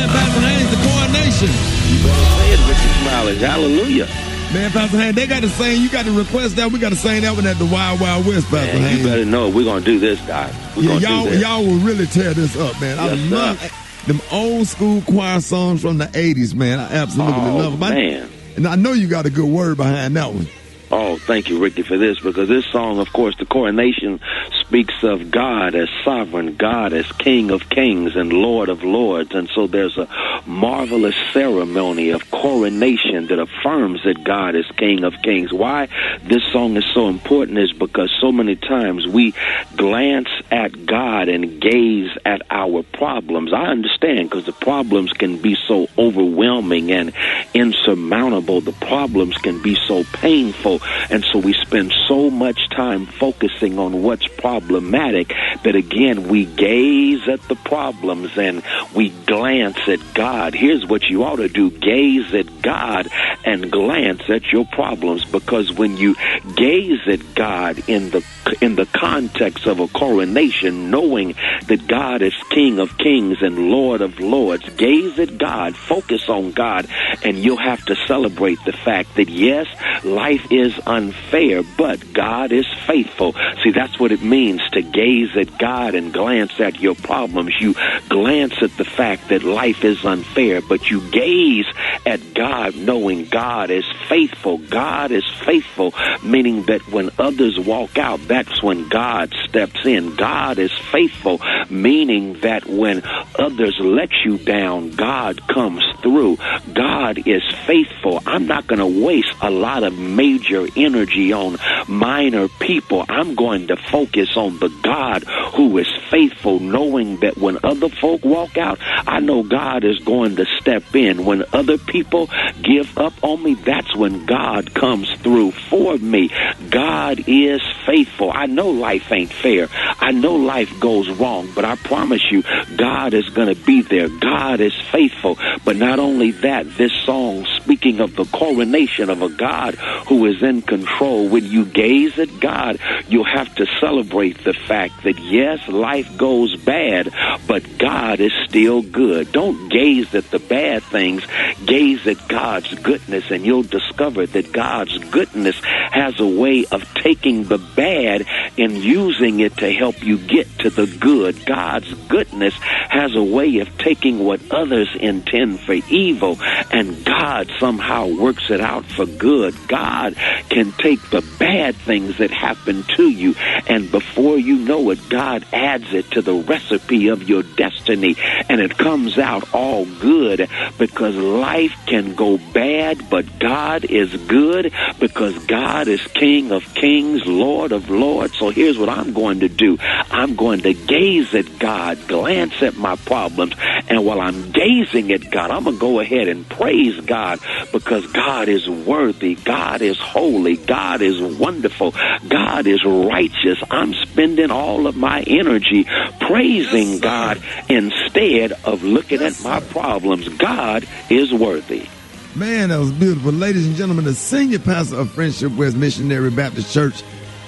Man, Pastor Haynes, the Quan Nation. You better say it, Rickey Smiley. Hallelujah. Man, Pastor Haynes, they got to sing. You got to request that. We got to sing that one at the Wild Wild West, Pastor Haynes. You better know we're going to do this, Doc. Y'all will really tear this up, man. Yes, I love them old school choir songs from the 80s, man. I absolutely love them. Man. And I know you got a good word behind that one. Oh, thank you, Ricky, for this, because this song, of course, the coronation speaks of God as sovereign, God as King of kings and Lord of lords. And so there's a marvelous ceremony of coronation that affirms that God is King of kings. Why this song is so important is because so many times we glance at God and gaze at our problems. I understand, because the problems can be so overwhelming and insurmountable. The problems can be so painful. And so we spend so much time focusing on what's problematic that, again, we gaze at the problems and we glance at God. Here's what you ought to do. Gaze at God and glance at your problems, because when you gaze at God in the context of a coronation, knowing that God is King of kings and Lord of lords, gaze at God, focus on God, and you'll have to celebrate the fact that, yes, life is unfair, but God is faithful. See, that's what it means to gaze at God and glance at your problems. You glance at the fact that life is unfair, but you gaze at God knowing God is faithful. God is faithful, meaning that when others walk out, that's when God steps in. God is faithful, meaning that when others let you down, God comes through. God is faithful. I'm not going to waste a lot of major energy on minor people. I'm going to focus on the God who is faithful, knowing that when other folk walk out, I know God is going to step in. When other people give up on me, that's when God comes through for me. God is faithful. I know life ain't fair. I know life goes wrong, but I promise you, God is going to be there. God is faithful. But not only that, this song, speaking of the coronation of a God who is in control, when you gaze at God, you'll have to celebrate the fact that, yes, life goes bad, but God is still good. Don't gaze at the bad things. Gaze at God's goodness, and you'll discover that God's goodness has a way of taking the bad and using it to help you get to the good. God's goodness has a way of taking what others intend for evil, and God somehow works it out for good. God can take the bad things that happen to you, and before you know it, God adds it to the recipe of your destiny, and it comes out all good, because life can go bad, but God is good, because God is King of kings, Lord of lords. So here's what I'm going to do. I'm going to gaze at God, glance at my problems, and while I'm gazing at God, I'm going to go ahead and praise God, because God is worthy, God is holy, God is wonderful, God is righteous. I'm spending all of my energy praising God instead of looking at my problems. God is worthy. Man, that was beautiful. Ladies and gentlemen, the senior pastor of Friendship West Missionary Baptist Church,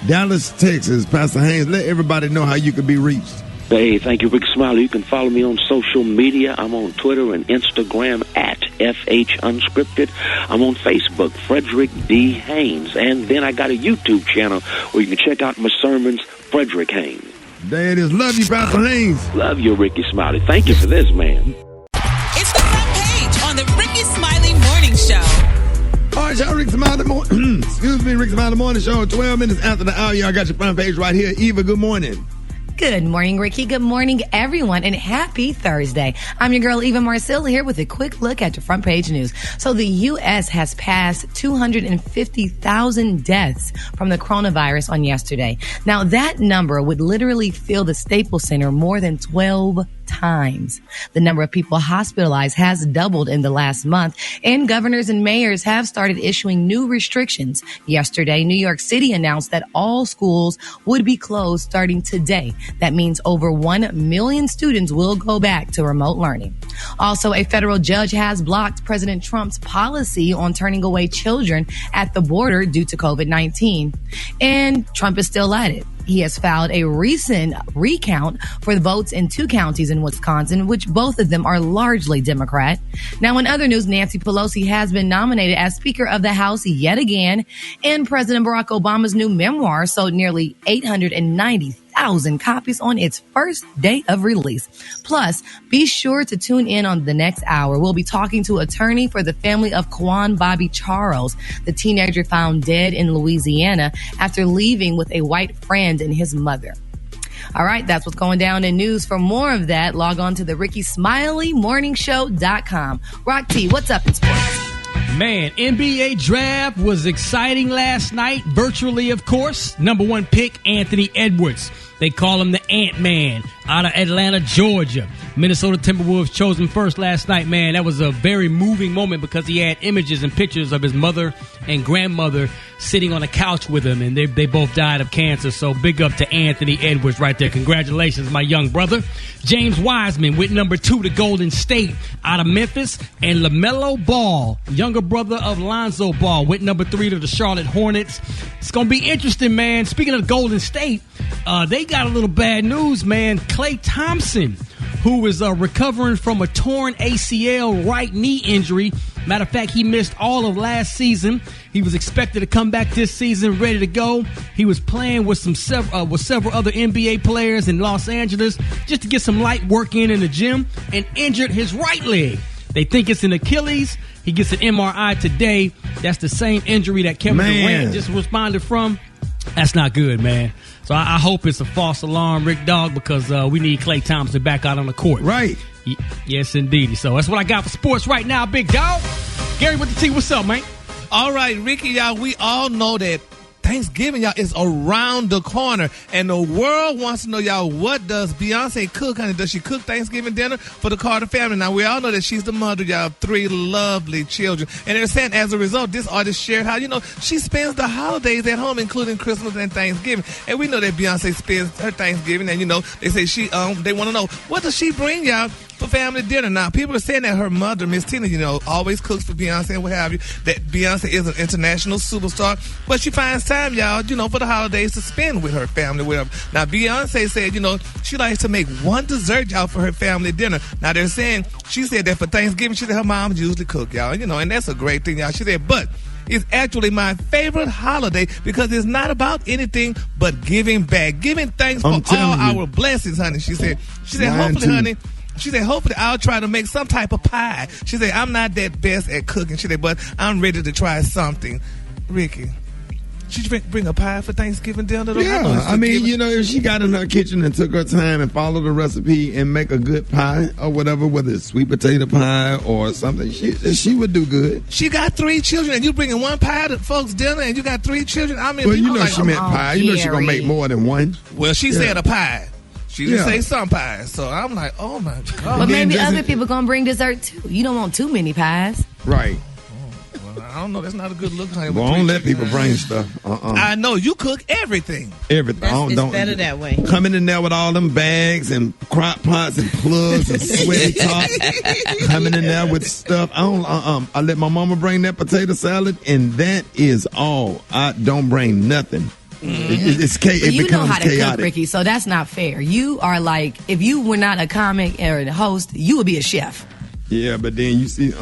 Dallas, Texas, Pastor Haynes. Let everybody know how you can be reached. Hey, thank you, Rickey Smiley. You can follow me on social media. I'm on Twitter and Instagram at FH Unscripted. I'm on Facebook, Frederick D. Haynes. And then I got a YouTube channel where you can check out my sermons, Frederick Haynes. There it is. Love you, Pastor Haynes. Love you, Rickey Smiley. Thank you for this, man. It's the front page on the Rickey Smiley Morning Show. All right, y'all, Rickey Smiley Rickey Smiley Morning Show. 12 minutes after the hour, y'all got your front page right here. Eva, good morning. Good morning, Ricky. Good morning, everyone, and happy Thursday. I'm your girl, Eva Marcel, here with a quick look at your front page news. So the U.S. has passed 250,000 deaths from the coronavirus on yesterday. Now, that number would literally fill the Staples Center more than 12 times. The number of people hospitalized has doubled in the last month, and governors and mayors have started issuing new restrictions. Yesterday, New York City announced that all schools would be closed starting today. That means over 1 million students will go back to remote learning. Also, a federal judge has blocked President Trump's policy on turning away children at the border due to COVID-19. And Trump is still at it. He has filed a recent recount for the votes in 2 counties in Wisconsin, which both of them are largely Democrat. Now, in other news, Nancy Pelosi has been nominated as Speaker of the House yet again, and President Barack Obama's new memoir sold nearly 890,000 copies on its first day of release. Plus, be sure to tune in on the next hour. We'll be talking to attorney for the family of Quan Bobby Charles, the teenager found dead in Louisiana after leaving with a white friend and his mother. All right, that's what's going down in news. For more of that, log on to the Rickey Smiley morningshow.com. Rock T, what's up in sports? Man, NBA draft was exciting last night, virtually, of course. Number 1 pick, Anthony Edwards. They call him the Ant-Man out of Atlanta, Georgia. Minnesota Timberwolves chose him first last night, man. That was a very moving moment because he had images and pictures of his mother and grandmother sitting on a couch with him, and they both died of cancer. So big up to Anthony Edwards right there. Congratulations, my young brother. James Wiseman went number 2 to Golden State out of Memphis, and LaMelo Ball, younger brother of Lonzo Ball, went number 3 to the Charlotte Hornets. It's going to be interesting, man. Speaking of Golden State, they got a little bad news, man. Klay Thompson, who is recovering from a torn ACL right knee injury. Matter of fact, he missed all of last season. He was expected to come back this season ready to go. He was playing with several other NBA players in Los Angeles just to get some light work in the gym, and injured his right leg. They think it's an Achilles. He gets an MRI today. That's the same injury that Kevin Durant just responded from. That's not good, man. So I hope it's a false alarm, Rick Dog, because we need Klay Thompson back out on the court. Right. Yes, indeed. So that's what I got for sports right now, big dog. Gary with the T, what's up, man? All right, Ricky, y'all, we all know that Thanksgiving, y'all, is around the corner, and the world wants to know, y'all, what does Beyonce cook, honey? Does she cook Thanksgiving dinner for the Carter family? Now, we all know that she's the mother, y'all, of 3 lovely children, and they're saying as a result, this artist shared how, she spends the holidays at home, including Christmas and Thanksgiving, and we know that Beyonce spends her Thanksgiving, and, they say they want to know, what does she bring, y'all, for family dinner? Now, people are saying that her mother, Miss Tina, always cooks for Beyonce and what have you, that Beyonce is an international superstar, but she finds time, y'all, for the holidays to spend with her family, whatever. Now, Beyonce said, she likes to make one dessert, y'all, for her family dinner. Now, they're saying, she said that for Thanksgiving, she said her mom usually cook, y'all, and that's a great thing, y'all. She said, but it's actually my favorite holiday because it's not about anything but giving back, giving thanks for all our blessings, honey. She said, hopefully, honey, she said, hopefully I'll try to make some type of pie. She said, I'm not that best at cooking. She said, but I'm ready to try something. Ricky, she bring a pie for Thanksgiving dinner? Yeah, I mean, if she got in her kitchen and took her time and followed the recipe and make a good pie or whatever, whether it's sweet potato pie or something, she would do good. She got 3 children, and you bringing one pie to folks' dinner, and you got 3 children? I mean, well, she meant pie. You know she going to make more than one. Well, she said a pie. She didn't say some pies. So I'm like, oh, my God. But maybe other people going to bring dessert, too. You don't want too many pies. Right. Well, I don't know. That's not a good look, honey. Well, don't let people bring stuff. I know. You cook everything. Everything. It's better that way. Coming in there with all them bags and crock pots and plugs and sweaty tops. Coming in there with stuff. I let my mama bring that potato salad, and that is all. I don't bring nothing. It you becomes know how to chaotic. cook, Ricky, so that's not fair. You are like, if you were not a comic or a host, you would be a chef. Yeah, but then you see,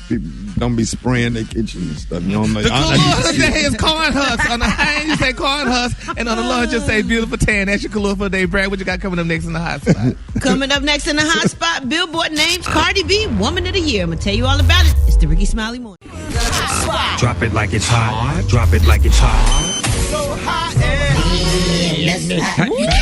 people don't be spraying their kitchen and stuff. You don't know. The Kahlua today is corn husks. On the Haynes, you say corn husks, and on the lunch, you say beautiful tan. That's your Kahlua for the day, Brad. What you got coming up next in the hot spot? Coming up next in the hot spot, Billboard names Cardi B Woman of the Year. I'm going to tell you all about it. It's the Rickey Smiley Morning. Drop it like it's hot. Drop it like it's hot. So hot.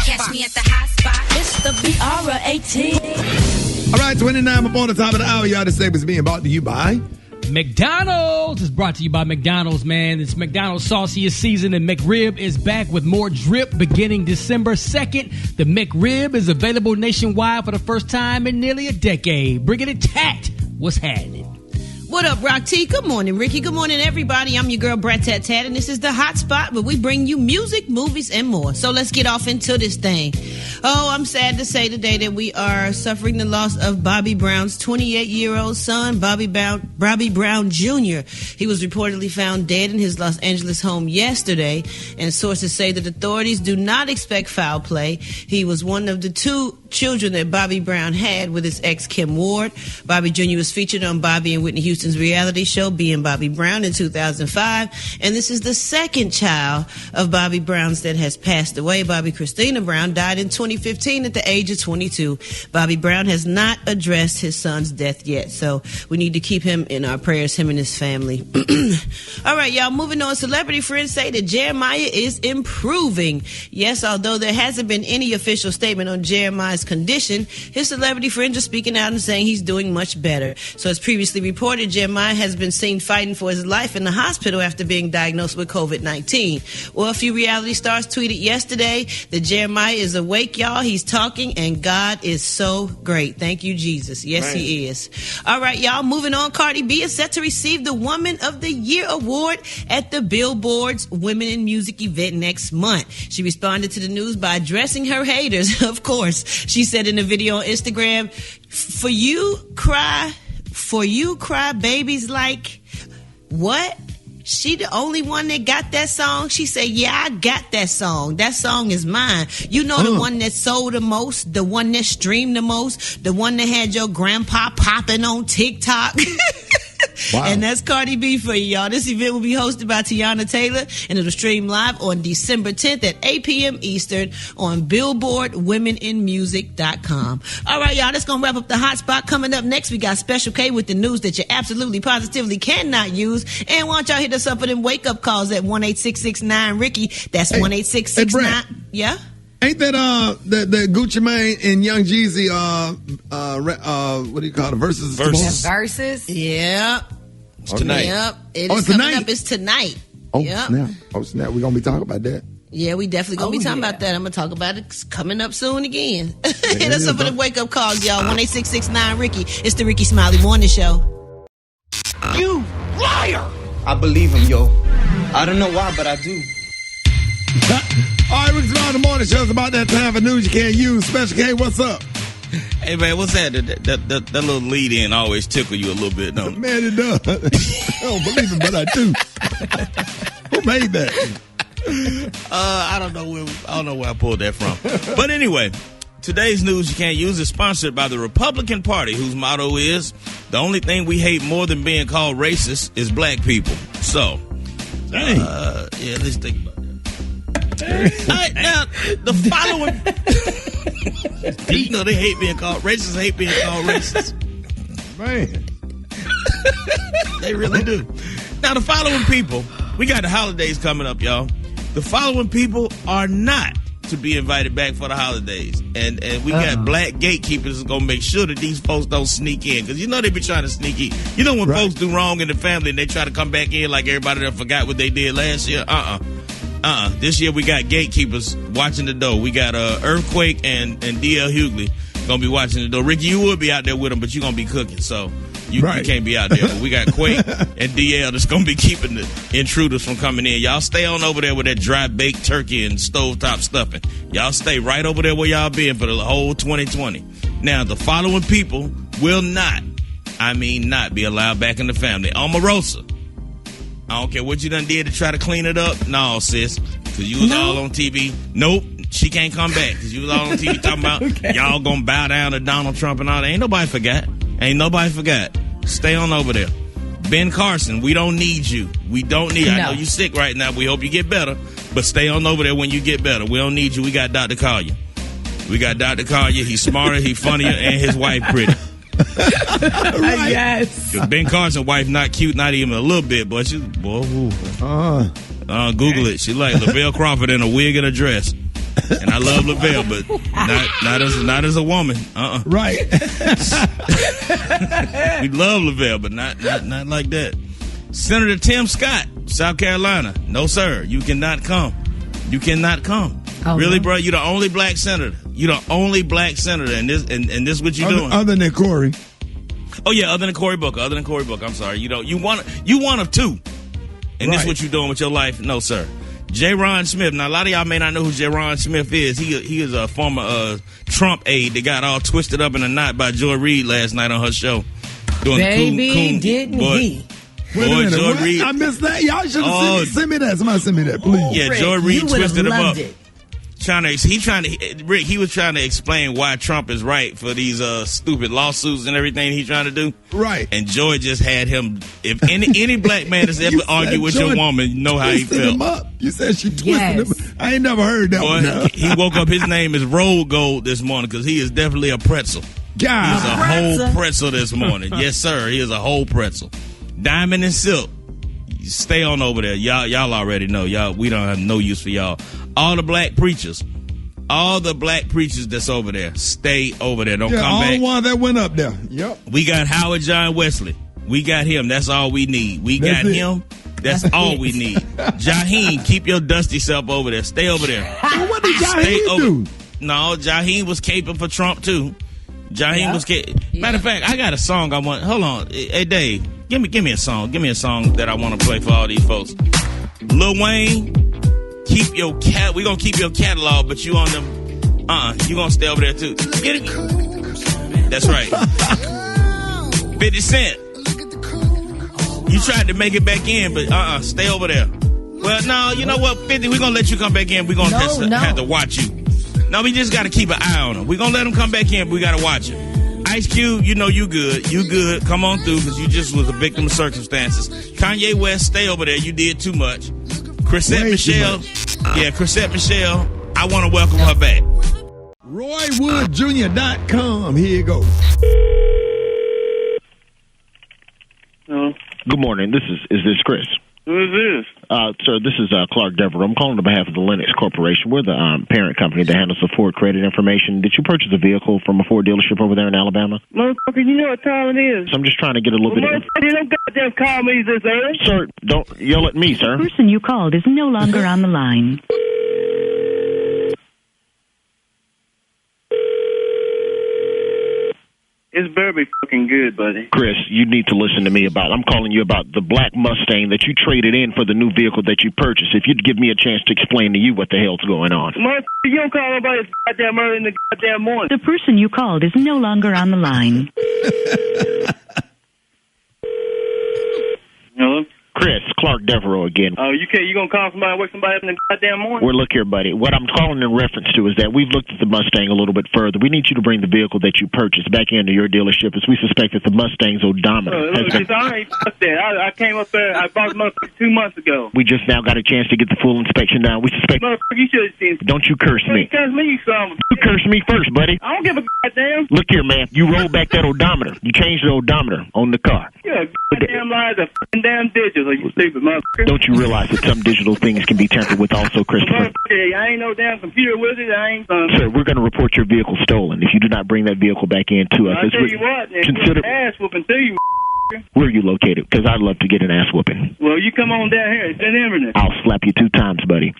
Catch me at the hot spot. It's the BR18. All right, 29 before the top of the hour. Y'all, this segment's being brought to you by McDonald's. Is brought to you by McDonald's, man. It's McDonald's sauciest season, and McRib is back with more drip beginning December 2nd. The McRib is available nationwide for the first time in nearly a decade. Bring it intact. What's happening? What up, Rock T? Good morning, Ricky. Good morning, everybody. I'm your girl, Brat Tat Tat, and this is the Hot Spot, where we bring you music, movies, and more. So let's get off into this thing. Oh, I'm sad to say today that we are suffering the loss of Bobby Brown's 28-year-old son, Bobby Brown Jr. He was reportedly found dead in his Los Angeles home yesterday, and sources say that authorities do not expect foul play. He was one of the two children that Bobby Brown had with his ex, Kim Ward. Bobby Jr. was featured on Bobby and Whitney Houston's reality show, Being Bobby Brown, in 2005. And this is the second child of Bobby Brown's that has passed away. Bobby Christina Brown died in 2015 at the age of 22. Bobby Brown has not addressed his son's death yet, so we need to keep him in our prayers, him and his family. All right, y'all, moving on. Celebrity friends say that Jeremiah is improving. Yes, although there hasn't been any official statement on Jeremiah's condition, his celebrity friends are speaking out and saying he's doing much better. So as previously reported, Jeremiah has been seen fighting for his life in the hospital after being diagnosed with COVID-19. Well, a few reality stars tweeted yesterday that Jeremiah is awake, y'all. He's talking, and God is so great. Thank you, Jesus. Yes, He is. All right, y'all, moving on. Cardi B is set to receive the Woman of the Year award at the Billboard's Women in Music event next month. She responded to the news by addressing her haters, of course. She said in a video on Instagram, For you cry babies like what? She the only one that got that song? She said, yeah, I got that song. That song is mine. You know, the one that sold the most, the one that streamed the most, the one that had your grandpa popping on TikTok. Wow. And that's Cardi B for you, y'all. This event will be hosted by Tiana Taylor, and it'll stream live on December 10th at 8 p.m. Eastern on BillboardWomenInMusic.com. All right, y'all, that's going to wrap up the Hot Spot. Coming up next, we got Special K with the news that you absolutely, positively cannot use. And why don't y'all hit us up for them wake-up calls at 1-866-9-RICKY. That's 1-866-9. Yeah? Ain't that the Gucci Mane and Young Jeezy what do you call it? Versus. Versus. Yeah. It's tonight. Yep. It's coming up. It's tonight. Oh, yep. Snap. Oh, snap. We're going to be talking about that. Yeah, we definitely going to be talking about that. I'm going to talk about it. It's coming up soon again. Hit us up for the wake-up calls, y'all. 1-866-9-RICKY. It's the Rickey Smiley Morning Show. You liar! I believe him, yo. I don't know why, but I do. All right, Rickey Smiley Morning Show. It's about that time for news you can't use. Special K, what's up? Hey, man, what's that? That little lead-in always tickle you a little bit, don't it? Man, it does. I don't believe it, but I do. Who made that? I don't know where I pulled that from. But anyway, today's news you can't use is sponsored by the Republican Party, whose motto is, the only thing we hate more than being called racist is black people. So, yeah, let's think about that. All right, now, the following... You know, they hate being called racist, hate being called racist. Man. They really do. Now, the following people, we got the holidays coming up, y'all. The following people are not to be invited back for the holidays. And we got black gatekeepers that's going to make sure that these folks don't sneak in. Because you know they be trying to sneak in. You know when folks do wrong in the family and they try to come back in like everybody that forgot what they did last year? This year we got gatekeepers watching the door. We got Earthquake and D.L. Hughley going to be watching the door. Ricky, you would be out there with them, but you're going to be cooking. So you can't be out there. But we got Quake and D.L. that's going to be keeping the intruders from coming in. Y'all stay on over there with that dry baked turkey and stovetop stuffing. Y'all stay right over there where y'all been for the whole 2020. Now, the following people will not be allowed back in the family. Omarosa. I don't care what you done did to try to clean it up. No, sis. Because you was all on TV. Nope. She can't come back. Because you was all on TV talking about y'all going to bow down to Donald Trump and all that. Ain't nobody forgot. Stay on over there. Ben Carson, we don't need you. We don't need you. I know you sick right now. We hope you get better. But stay on over there when you get better. We don't need you. We got Dr. Collier. He's smarter, he's funnier, and his wife pretty. Yes. Ben Carson's wife not cute, not even a little bit, but she's Google it. She like Lavelle Crawford in a wig and a dress, and I love Lavelle, but not as a woman. Right. We love Lavelle, but not like that. Senator Tim Scott, South Carolina. No, sir, you cannot come. Oh, really, bro? You're the only black senator. And this what you doing? Other than Corey. Oh yeah, other than Cory Booker. I'm sorry. You one of two. And this is what you're doing with your life? No, sir. J-Ron Smith. Now, a lot of y'all may not know who J-Ron Smith is. He is a former Trump aide that got all twisted up in a knot by Joy Reid last night on her show. Baby, didn't he? Wait a minute, Joy Reid. I missed that. Y'all should have sent me that. Somebody send me that, please. Yeah, Joy Reid twisted him up. It. Rick, he was trying to explain why Trump is right for these stupid lawsuits and everything he's trying to do. Right. And Joy just had him. If any black man that's ever argued with your woman, you know how he felt. Him up. You said she twisted him. I ain't never heard that one. He woke up. His name is Roll Gold this morning because he is definitely a pretzel. God. He's a whole pretzel this morning. Yes, sir. He is a whole pretzel. Diamond and Silk. Stay on over there. Y'all already know. We don't have no use for y'all. All the black preachers that's over there, stay over there. Don't come back. All the ones that went up there. Yep. We got Howard John Wesley. We got him. That's all we need. Got him. That's all we need. Jaheim, keep your dusty self over there. Stay over there. What did Jaheim do? No, Jaheim was caping for Trump too. Jaheim was caping. Matter of fact, I got a song I want. Hold on. Hey, Dave, give me a song. Give me a song that I want to play for all these folks. Lil Wayne, keep your cat. We gonna keep your catalog, but you on them. You gonna stay over there too. Get it? That's right. 50 Cent. You tried to make it back in, but stay over there. Well, no, you know what, 50, we're gonna let you come back in. We're gonna have to watch you. No, we just gotta keep an eye on him. We're gonna let him come back in, but we gotta watch him. Ice Cube, you know you good. You good. Come on through, because you just was a victim of circumstances. Kanye West, stay over there. You did too much. Chrisette Michelle. Yeah, Chrisette Michelle. I want to welcome her back. RoyWoodJr.com. Here you go. Good morning. Is this Chris? Who is this? Sir, this is Clark Devereaux. I'm calling on behalf of the Lennox Corporation. We're the parent company that handles the Ford credit information. Did you purchase a vehicle from a Ford dealership over there in Alabama? Motherfucker, you know what time it is. So I'm just trying to get a little bit of... You don't goddamn call me this early. Sir, don't yell at me, sir. The person you called is no longer on the line. It's very fucking good, buddy. Chris, you need to listen to me I'm calling you about the black Mustang that you traded in for the new vehicle that you purchased. If you'd give me a chance to explain to you what the hell's going on. Motherfucker, you don't call nobody goddamn early in the goddamn morning. The person you called is no longer on the line. Hello? Chris, Clark Devereaux again. Oh, you gonna call somebody and wake somebody up in the goddamn morning? Well, look here, buddy. What I'm calling in reference to is that we've looked at the Mustang a little bit further. We need you to bring the vehicle that you purchased back into your dealership, as we suspect that the Mustang's odometer I ain't fuck that. I came up there. I bought the Mustang 2 months ago. We just now got a chance to get the full inspection done. We suspect... Motherfucker, you should have seen... Don't you curse me. Curse me, you son of a... You curse me first, buddy. I don't give a goddamn. Look here, man. You roll back that odometer. You changed the odometer on the car. You're a goddamn liar. The fucking damn digits. You stupid motherfucker. Don't you realize that some digital things can be tampered with also, Christopher? I ain't no damn computer wizard. Sir, we're going to report your vehicle stolen if you do not bring that vehicle back in to us. I'll tell you what, consider ass whooping to you. Where are you located? Because I'd love to get an ass whooping. Well, you come on down here. It's in Inverness. I'll slap you 2 times, buddy.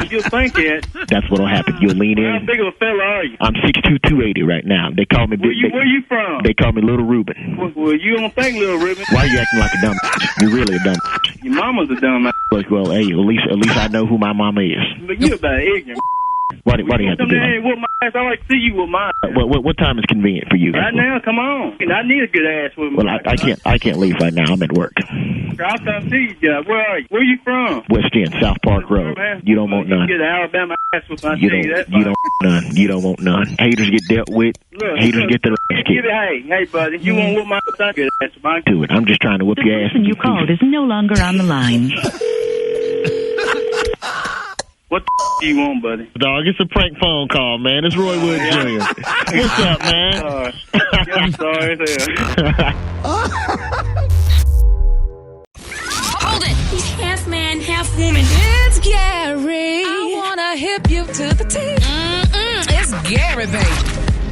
You'll think it. That's what'll happen. You'll lean in. How big of a fella are you? I'm 6'2", 280 right now. They call me Where you from? They call me Little Reuben. Well, you don't think Little Reuben. Why are you acting like a dumb? You're really a dumb. Your mama's a dumb. Well, hey, at least I know who my mama is. But you're about ignorant. Why do you have to do that? Whoop my ass. I like to see you with mine. What time is convenient for you? Right now, come on. I need a good ass with me. Well, I can't leave right now. I'm at work. I'll come see you, guys. Where are you? Where are you from? West End, South Park Road. You don't want none. You get Alabama ass with my You don't want none. You don't want none. Haters get dealt with. Haters get their ass kicked. Hey, buddy. You want to whoop my son? Good ass with my... Do it. I'm just trying to whoop your ass. The person you called is no longer on the line. What the you want, buddy? Dog, it's a prank phone call, man. It's Roy Wood Jr. What's up, man? I'm sorry. Hold it. He's half man, half woman. It's Gary. I want to hip you to the T. It's Gary, baby.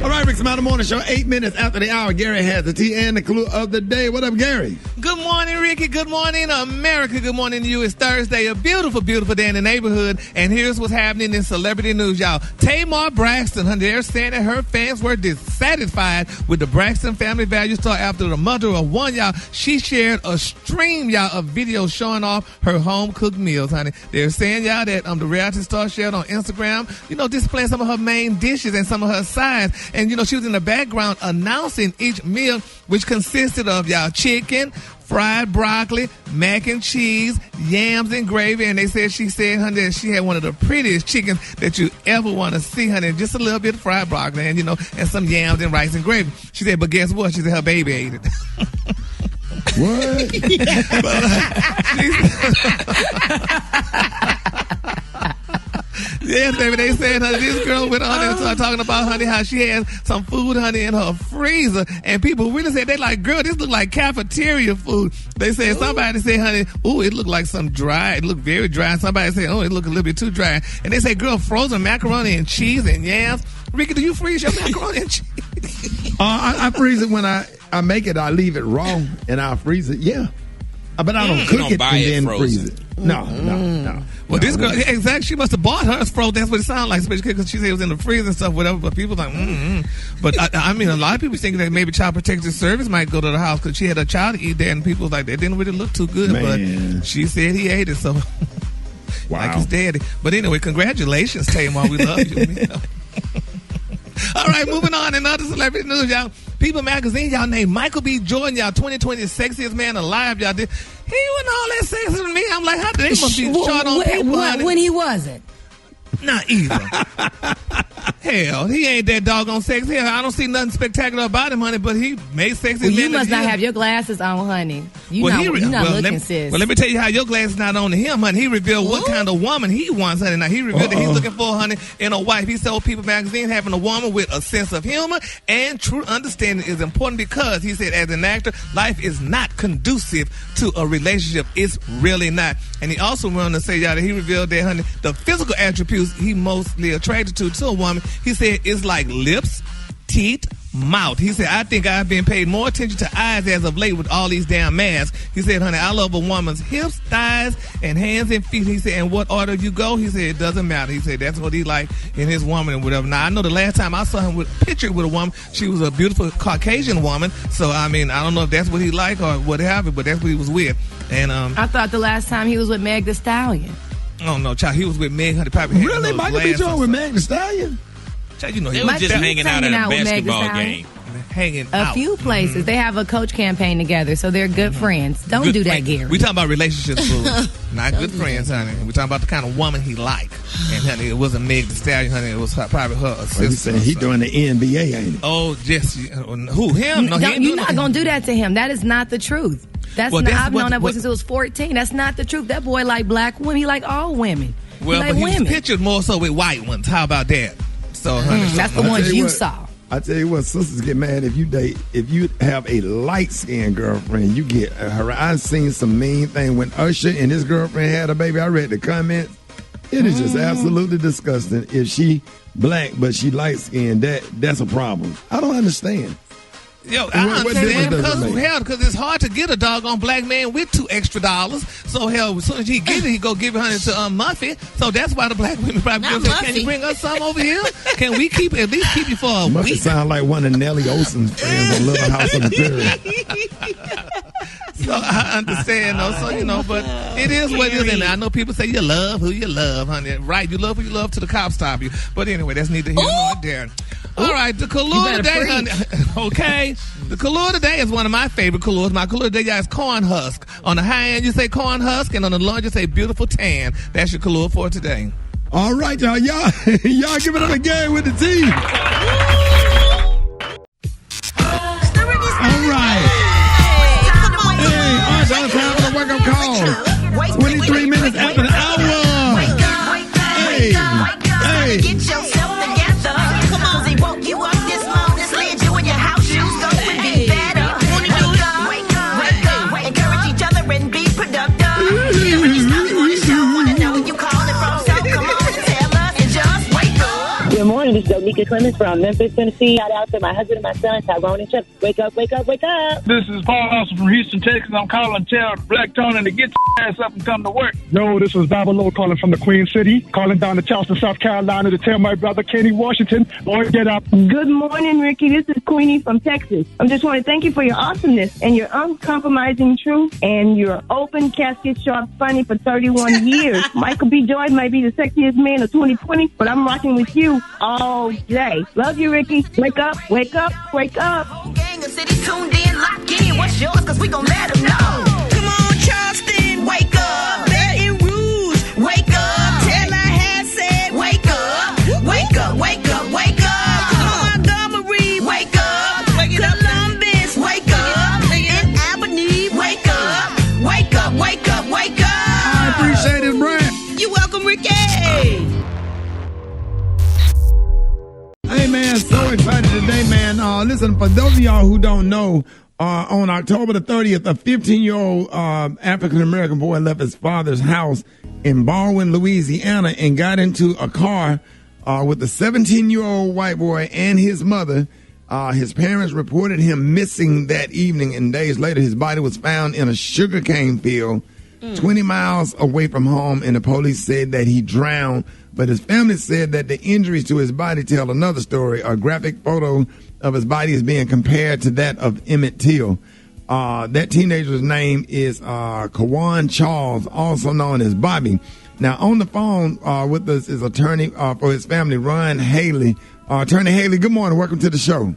All right, Rick. Rickey Smiley Morning Show, 8 minutes after the hour. Gary has the tea and the clue of the day. What up, Gary? Good morning, Ricky. Good morning, America. Good morning to you. It's Thursday, a beautiful, beautiful day in the neighborhood. And here's what's happening in celebrity news, y'all. Tamar Braxton, they're saying that her fans were dissatisfied with the Braxton family value star after the mother of one, y'all. She shared a stream, y'all, of videos showing off her home-cooked meals, honey. They're saying, y'all, that the reality star shared on Instagram, displaying some of her main dishes and some of her sides. And, she was in the background announcing each meal, which consisted of, y'all, chicken, fried broccoli, mac and cheese, yams and gravy. And she said, honey, that she had one of the prettiest chickens that you ever want to see, honey. Just a little bit of fried broccoli and, and some yams and rice and gravy. She said, but guess what? She said her baby ate it. What? Yes, baby, they said, honey, this girl went on and started talking about, honey, how she has some food, honey, in her freezer. And people really said, they like, girl, this look like cafeteria food. They said, somebody said, honey, ooh, it looked like some dry. It looked very dry. Somebody said, oh, it looked a little bit too dry. And they said, girl, frozen macaroni and cheese and yams. Ricky, do you freeze your macaroni and cheese? I freeze it when I make it. I leave it raw and I freeze it. Yeah. But I don't cook it and then freeze it. No. Well, this girl, exactly, she must have bought hers frozen. That's what it sounded like, especially because she said it was in the freezer and stuff, whatever. But people like, But I mean, a lot of people thinking that maybe Child Protective Service might go to the house because she had a child to eat there, and people was like, that didn't really look too good. Man. But she said he ate it, so wow. Like his daddy. But anyway, congratulations, Tamar. We love you. All right, moving on. In other celebrity news, y'all. People Magazine, y'all named Michael B. Jordan, y'all 2020 sexiest man alive, y'all. He wasn't all that sexy to me. I'm like, how they must be short on people. When he wasn't. Not either. Hell, he ain't that doggone sexy. Hell, I don't see nothing spectacular about him, honey, but he made sexy men. You must not have your glasses on, honey. You're not looking, sis. Well, let me tell you how your glasses not on to him, honey. He revealed what kind of woman he wants, honey. Now, he revealed that he's looking for, honey, in a wife. He told People Magazine having a woman with a sense of humor and true understanding is important because, he said, as an actor, life is not conducive to a relationship. It's really not. And he also went on to say, y'all, that he revealed that, honey, the physical attributes he mostly attracted to a woman, he said, it's like lips, teeth, mouth. He said, I think I've been paid more attention to eyes as of late with all these damn masks. He said, honey, I love a woman's hips, thighs, and hands and feet. He said, in what order you go? He said, it doesn't matter. He said, that's what he like in his woman and whatever. Now, I know the last time I saw him pictured with a woman, she was a beautiful Caucasian woman. So, I mean, I don't know if that's what he liked or what have you, but that's what he was with. And I thought the last time he was with Meg Thee Stallion. Oh, no, child, he was with Meg. Honey, probably really? Michael B. Jordan with Meg Thee Stallion? Child, you know, they was just hanging out at a basketball game. Hanging out. A few places. They have a coach campaign together, so they're good friends. Don't do that, Gary. We talking about relationships, not good friends, honey. We talking about the kind of woman he liked. And, honey, it wasn't Meg Thee Stallion, honey. It was probably her assistant. He doing the NBA, ain't he? Oh, yes. Who, him? No, you're not going to do that to him. That is not the truth. I've known that boy since he was 14. That's not the truth. That boy like black women. He like all women. Well, but he was pictured more so with white ones. How about that? So, honey, that's the ones you saw. I tell you what, sisters get mad if you have a light-skinned girlfriend, you get her. I've seen some mean thing when Usher and his girlfriend had a baby. I read the comments. It is just absolutely disgusting. If she black but she light-skinned, that's a problem. I don't understand. Yo, I understand because it's hard to get a doggone black man with $2 extra. So hell, as soon as he get it, he go give it honey to Muffy. So that's why the black women probably say, "Can you bring us some over here? Can we at least keep you for a week?" Muffy sound like one of Nelly Olsen's friends on Little House on the Prairie. So I understand, though. So but it is what it is. And I know people say you love who you love, honey. Right? You love who you love till the cops stop you. But anyway, that's neither here nor there. All right, the Kahlua today, honey. Okay. The Kahlua today is one of my favorite Kahluas. My Kahlua today, guys, corn husk. On the high end, you say corn husk, and on the low end, you say beautiful tan. That's your Kahlua for today. All right, y'all give it up again with the team. All right. Hey, Arthur's having a wake-up call. 23 minutes after the hour. Hey. Get yourself together. Come on, they woke you up this morning, slid you in your house shoes, go and be better. Wake up, encourage each other and be productive. Here when you start on the show, wanna know where you calling from, so come on and tell us and just wake up. Good morning, this is Tamika Clemens from Memphis, Tennessee. Shout out to my husband and my son, Tyrone and Chuck. Wake up, wake up, wake up. This is Paul Austin from Houston, Texas. I'm calling to tell Black Tony to get your ass up and come to work. Yo, this is Bible Low calling from the Queen City, calling down to Charleston, South Carolina to tell my brother Kenny Washington, boy, get up. Good morning, Ricky. This is Queenie from Texas. I just want to thank you for your awesomeness and your uncompromising truth and your open, casket sharp, funny for 31 years. Michael B. Jordan might be the sexiest man of 2020, but I'm rocking with you all day. Love you, Ricky. Wake up, wake up, wake up. Gang of city tuned in, locked in. What's yours? Cause we gon' let them know. Come on, Charleston, wake up. Baton Rouge, wake up. Tallahassee said, wake up. Wake up, wake up, wake up. Come on, Montgomery, wake up. Columbus, wake up. And Albany, wake up. Wake up, wake up, wake up. I appreciate it, Brad. You're welcome, Ricky. Hey, man, so excited today, man. Listen, for those of y'all who don't know, on October the 30th, a 15-year-old African-American boy left his father's house in Baldwin, Louisiana, and got into a car with a 17-year-old white boy and his mother. His parents reported him missing that evening, and days later, his body was found in a sugarcane field 20 miles away from home, and the police said that he drowned. But his family said that the injuries to his body tell another story. A graphic photo of his body is being compared to that of Emmett Till. That teenager's name is Quan Charles, also known as Bobby. Now, on the phone with us is attorney for his family, Ron Haley. Attorney Haley, good morning. Welcome to the show.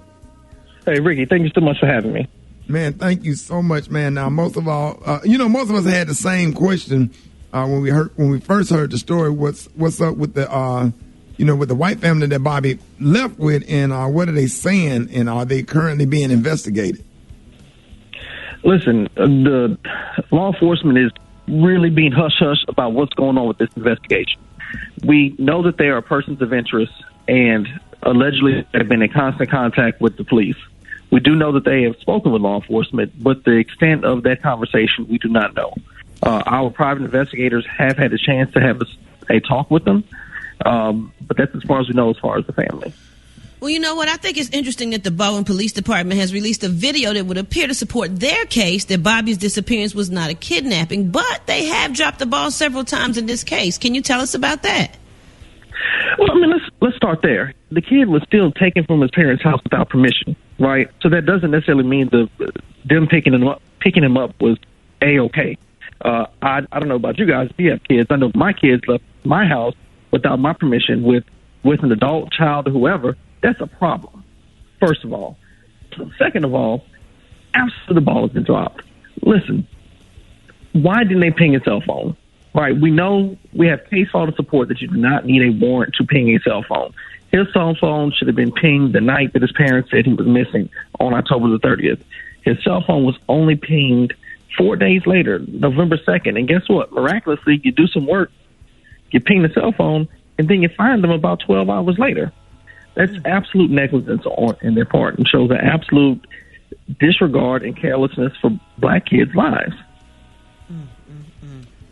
Hey, Ricky, thank you so much for having me. Man, thank you so much, man. Now, most of all, most of us had the same question when we first heard the story. What's up with the with the white family that Bobby left with, and what are they saying, and are they currently being investigated? Listen, the law enforcement is really being hush-hush about what's going on with this investigation. We know that there are persons of interest and allegedly have been in constant contact with the police. We do know that they have spoken with law enforcement, but the extent of that conversation, we do not know. Our private investigators have had a chance to have a talk with them, but that's as far as we know as far as the family. Well, you know what? I think it's interesting that the Bowen Police Department has released a video that would appear to support their case that Bobby's disappearance was not a kidnapping, but they have dropped the ball several times in this case. Can you tell us about that? Well, I mean, let's start there. The kid was still taken from his parents' house without permission, right? So that doesn't necessarily mean them picking him up was A-okay. I don't know about you guys if you have kids. I know my kids left my house without my permission with an adult, child, or whoever. That's a problem, first of all. Second of all, after the ball has been dropped, listen, why didn't they ping a cell phone? Right, we know we have case law to support that you do not need a warrant to ping a cell phone. His cell phone should have been pinged the night that his parents said he was missing on October the 30th. His cell phone was only pinged 4 days later, November 2nd. And guess what? Miraculously, you do some work, you ping the cell phone, and then you find them about 12 hours later. That's absolute negligence in their part and shows an absolute disregard and carelessness for black kids' lives.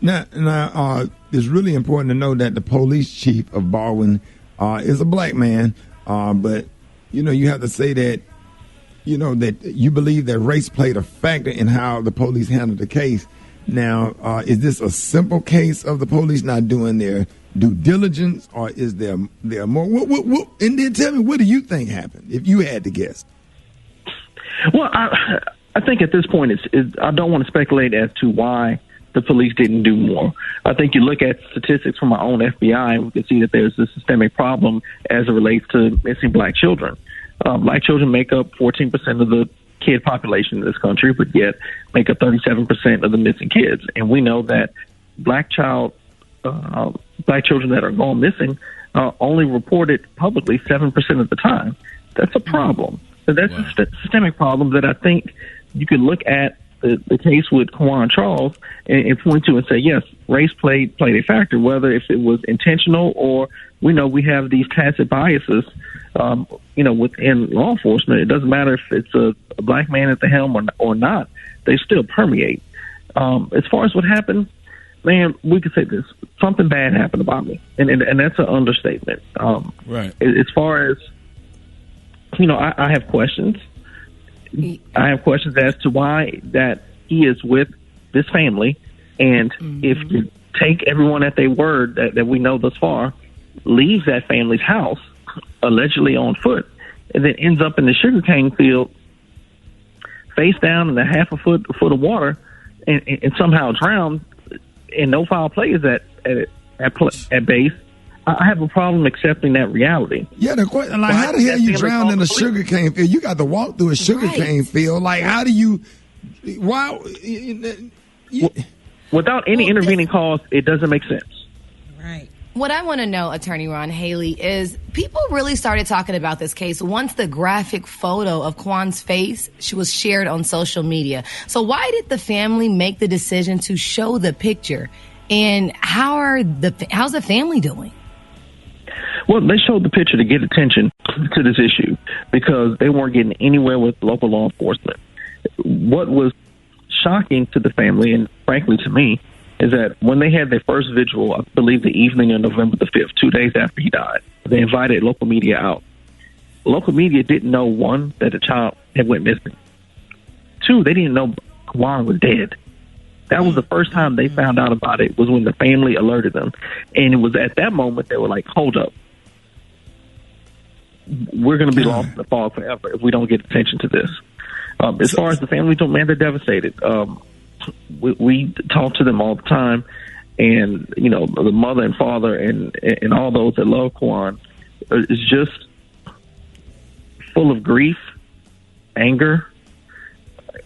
Now, it's really important to know that the police chief of Baldwin is a black man, but, you have to say that, that you believe that race played a factor in how the police handled the case. Now, is this a simple case of the police not doing their due diligence, or is there more? And then tell me, what do you think happened, if you had to guess? Well, I think at this point, I don't want to speculate as to why the police didn't do more. I think you look at statistics from our own FBI, and we can see that there's a systemic problem as it relates to missing black children. Black children make up 14% of the kid population in this country, but yet make up 37% of the missing kids. And we know that black children that are gone missing are only reported publicly 7% of the time. That's a problem. So that's a systemic problem that I think you can look at the case with Quan Charles and point to and say, yes, race played a factor, whether if it was intentional or we know we have these tacit biases, within law enforcement. It doesn't matter if it's a black man at the helm or not. They still permeate. As far as what happened, man, we could say this. Something bad happened about me, and that's an understatement. Right. As far as I have questions. I have questions as to why that he is with this family, and if you take everyone at their word that we know thus far, leaves that family's house allegedly on foot, and then ends up in the sugarcane field, face down in a half a foot of water, and somehow drowned, and no foul play is at base. I have a problem accepting that reality. Yeah, the question, like, how the hell you drown in a sugarcane field? You got to walk through a sugarcane field. Like, how do you? Why? Without any intervening cause, it doesn't make sense. Right. What I want to know, Attorney Ron Haley, is people really started talking about this case once the graphic photo of Quan's face was shared on social media. So why did the family make the decision to show the picture? And how's the family doing? Well, they showed the picture to get attention to this issue because they weren't getting anywhere with local law enforcement. What was shocking to the family, and frankly to me, is that when they had their first vigil, I believe the evening of November the 5th, 2 days after he died, they invited local media out. Local media didn't know, one, that the child had went missing. Two, they didn't know Quan was dead. That was the first time they found out about it, was when the family alerted them. And it was at that moment they were like, hold up. We're going to be lost in the fog forever if we don't get attention to this. As far as the family, man, they're devastated. We talk to them all the time, and the mother and father and all those that love Quan is just full of grief, anger,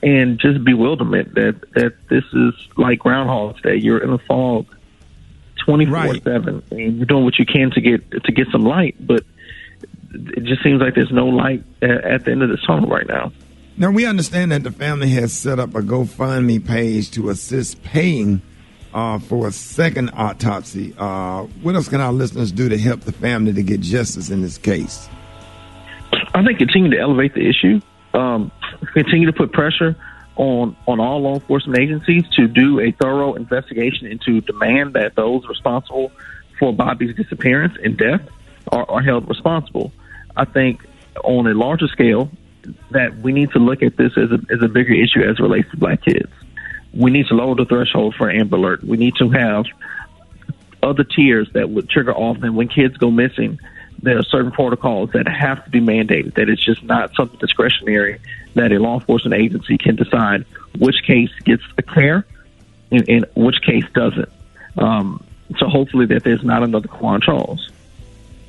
and just bewilderment that this is like Groundhog's Day. You're in a fog 24/7, and you're doing what you can to get some light, but it just seems like there's no light at the end of this tunnel right now. Now, we understand that the family has set up a GoFundMe page to assist paying for a second autopsy. What else can our listeners do to help the family to get justice in this case? I think continue to elevate the issue. Continue to put pressure on all law enforcement agencies to do a thorough investigation and to demand that those responsible for Bobby's disappearance and death are held responsible. I think on a larger scale that we need to look at this as a bigger issue as it relates to black kids. We need to lower the threshold for Amber Alert. We need to have other tiers that would trigger off. And when kids go missing, there are certain protocols that have to be mandated, that it's just not something discretionary, that a law enforcement agency can decide which case gets the care and which case doesn't. So hopefully that there's not another Quan Charles.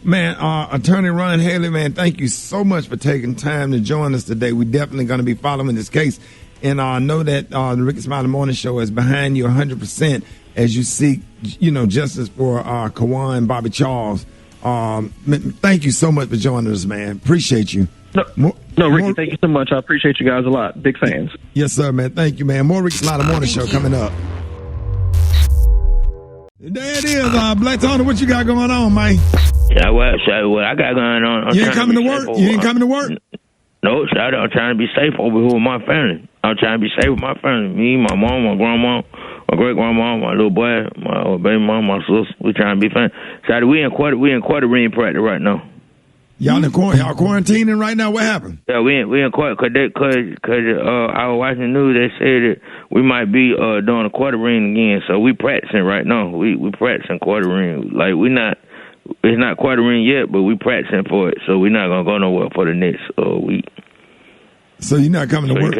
Man, Attorney Ron Haley, man, thank you so much for taking time to join us today. We're definitely going to be following this case. And I know that the Rickey Smiley Morning Show is behind you 100% as you seek, justice for Quan and Bobby Charles. Thank you so much for joining us, man. Appreciate you. No, Ricky, thank you so much. I appreciate you guys a lot. Big fans. Yes, sir, man. Thank you, man. More Rickey Smiley Morning Show coming up. There it is, Black Tony. What you got going on, man? Yeah, what I got going on? You ain't coming to work? You ain't coming to work? No, I'm trying to be safe over here with my family. I'm trying to be safe with my family. Me, my mom, my grandma, my great grandma, my little boy, my baby mom, my sister. We trying to be family. So we in quarantine practice right now. Y'all quarantining right now? What happened? Yeah, we in court because I was watching the news. They said that we might be doing a quartering again. So we practicing right now. We practicing quartering. Like it's not quartering yet, but we practicing for it. So we're not gonna go nowhere for the next week. So you're not coming to work?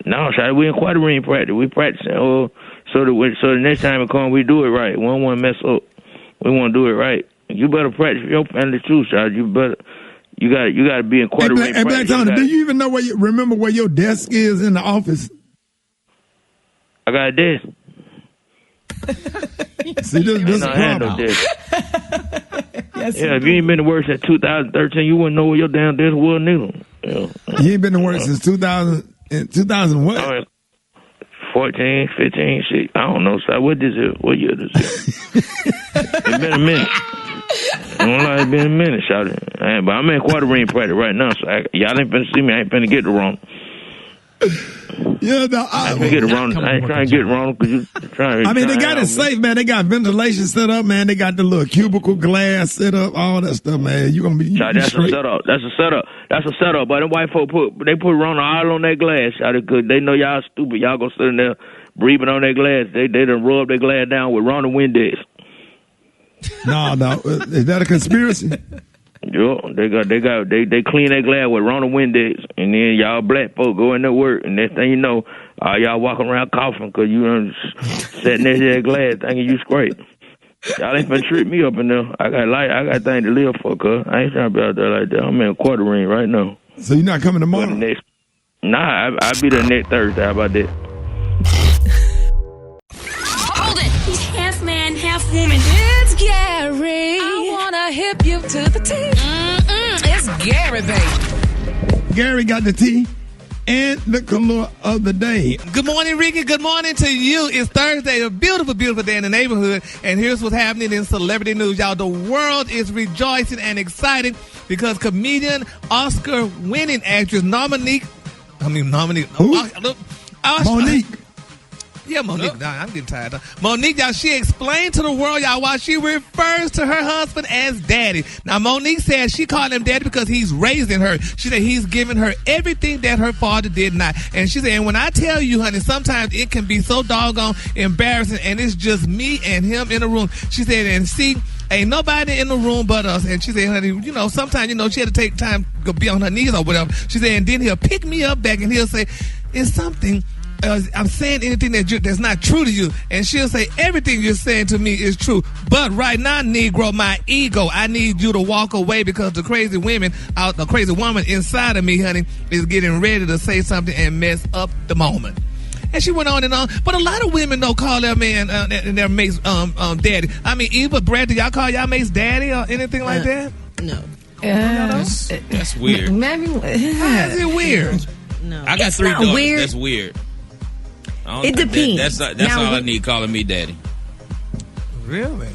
No, we in quartering practice. We practicing. So the next time it comes, we do it right. We don't want to mess up. We want to do it right. You better practice for your family too, Shad. You got to be in quartering. Hey, Black Tony, do you even know remember where your desk is in the office? I got a desk. See, this is a problem. Yes, if you ain't been to work since 2013, you wouldn't know where your damn desk was, neither. You ain't been to work since 2000. In 2000 what? 14, 15, shit. I don't know. So what year this is? It's been a minute. It's been a minute, shawty. But I'm in quartering practice right now, so y'all ain't finna see me. I ain't finna get it wrong. Yeah, no, I ain't trying to get it wrong because you trying. I mean, they got it safe, man. They got ventilation set up, man. They got the little cubicle glass set up, all that stuff, man. You gonna be that's straight. a setup. That's a setup. But them white folk put Rona all on that glass. Cause they know y'all stupid. Y'all gonna sit in there breathing on that glass. They done rub their glass down with Rona Windex. No, is that a conspiracy? Yo, they clean that glass with Rona Windex, and then y'all black folk go in there work, and next thing you know, y'all walking around coughing because you done sat next to that glass thinking you straight. Y'all ain't finna trip me up in there. I got things to live for, cuz. I ain't trying to be out there like that. I'm in a quarter ring right now. So you're not coming tomorrow? Nah, I'll be there next Thursday. How about that? Hold it. He's half man, half woman. It's Gary. I wanna hip you to the T. It's Gary, baby. Gary got the tea and the color of the day. Good morning, Ricky. Good morning to you. It's Thursday, a beautiful, beautiful day in the neighborhood. And here's what's happening in celebrity news, y'all. The world is rejoicing and excited because comedian, Oscar-winning actress Monique. Yeah, Monique. Nah, I'm getting tired. Monique, y'all, she explained to the world, y'all, why she refers to her husband as daddy. Now, Monique said she called him daddy because he's raising her. She said he's giving her everything that her father did not. And she said, and when I tell you, honey, sometimes it can be so doggone embarrassing, and it's just me and him in the room. She said, and see, ain't nobody in the room but us. And she said, honey, sometimes, she had to take time to be on her knees or whatever. She said, and then he'll pick me up back and he'll say, it's something. I'm saying anything that's not true to you. And she'll say, everything you're saying to me is true. But right now, Negro, my ego, I need you to walk away because the crazy woman inside of me, honey, is getting ready to say something and mess up the moment. And she went on and on. But a lot of women don't call their man and their mate's daddy. I mean, Eva, Brad, do y'all call y'all mate's daddy or anything like that? No. That's weird. How is it weird? No. I got 3 daughters. Weird. That's weird. It depends. That's now, all I need, calling me daddy. Really?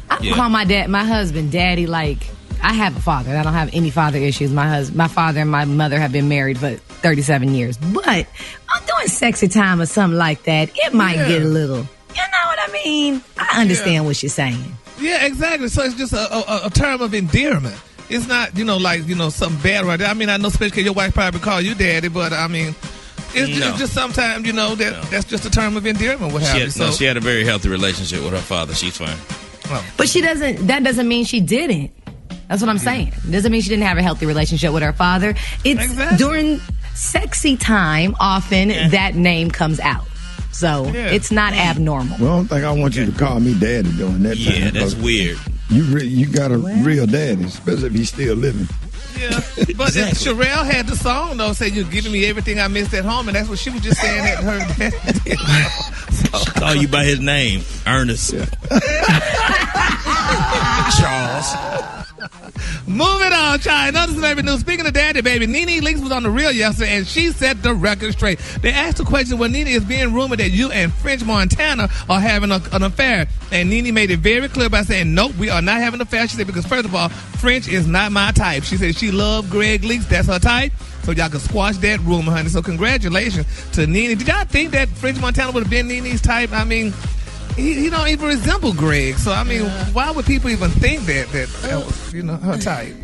I call my husband daddy. Like, I have a father. I don't have any father issues. My father and my mother have been married for 37 years. But I'm doing sexy time or something like that. It might get a little, you know what I mean? I understand what you're saying. Yeah, exactly. So it's just a term of endearment. It's not, something bad right there. I mean, I know especially because your wife probably call you daddy, but I mean, it's just sometimes, that's just a term of endearment. She had a very healthy relationship with her father. She's fine. Oh. But that doesn't mean she didn't. That's what I'm saying. It doesn't mean she didn't have a healthy relationship with her father. It's during sexy time, often that name comes out. So it's not abnormal. Well, I don't think I want you to call me daddy during that time. Yeah, that's weird. You got a real daddy, especially if he's still living. Yeah, but Sherelle had the song, though, say, you're giving me everything I missed at home, and that's what she was just saying that her dad did. She call you by his name, Ernest. Yeah. Charles. Moving on, child. Another celebrity news. Speaking of daddy, baby, Nene Leakes was on The Real yesterday, and she set the record straight. They asked the question, well, Nene, is being rumored that you and French Montana are having an affair. And Nene made it very clear by saying, nope, we are not having an affair. She said, because first of all, French is not my type. She said she loved Greg Leakes. That's her type. So y'all can squash that rumor, honey. So congratulations to Nene. Did y'all think that French Montana would have been Nene's type? I mean, he don't even resemble Greg. So, I mean, why would people even think that was, her type?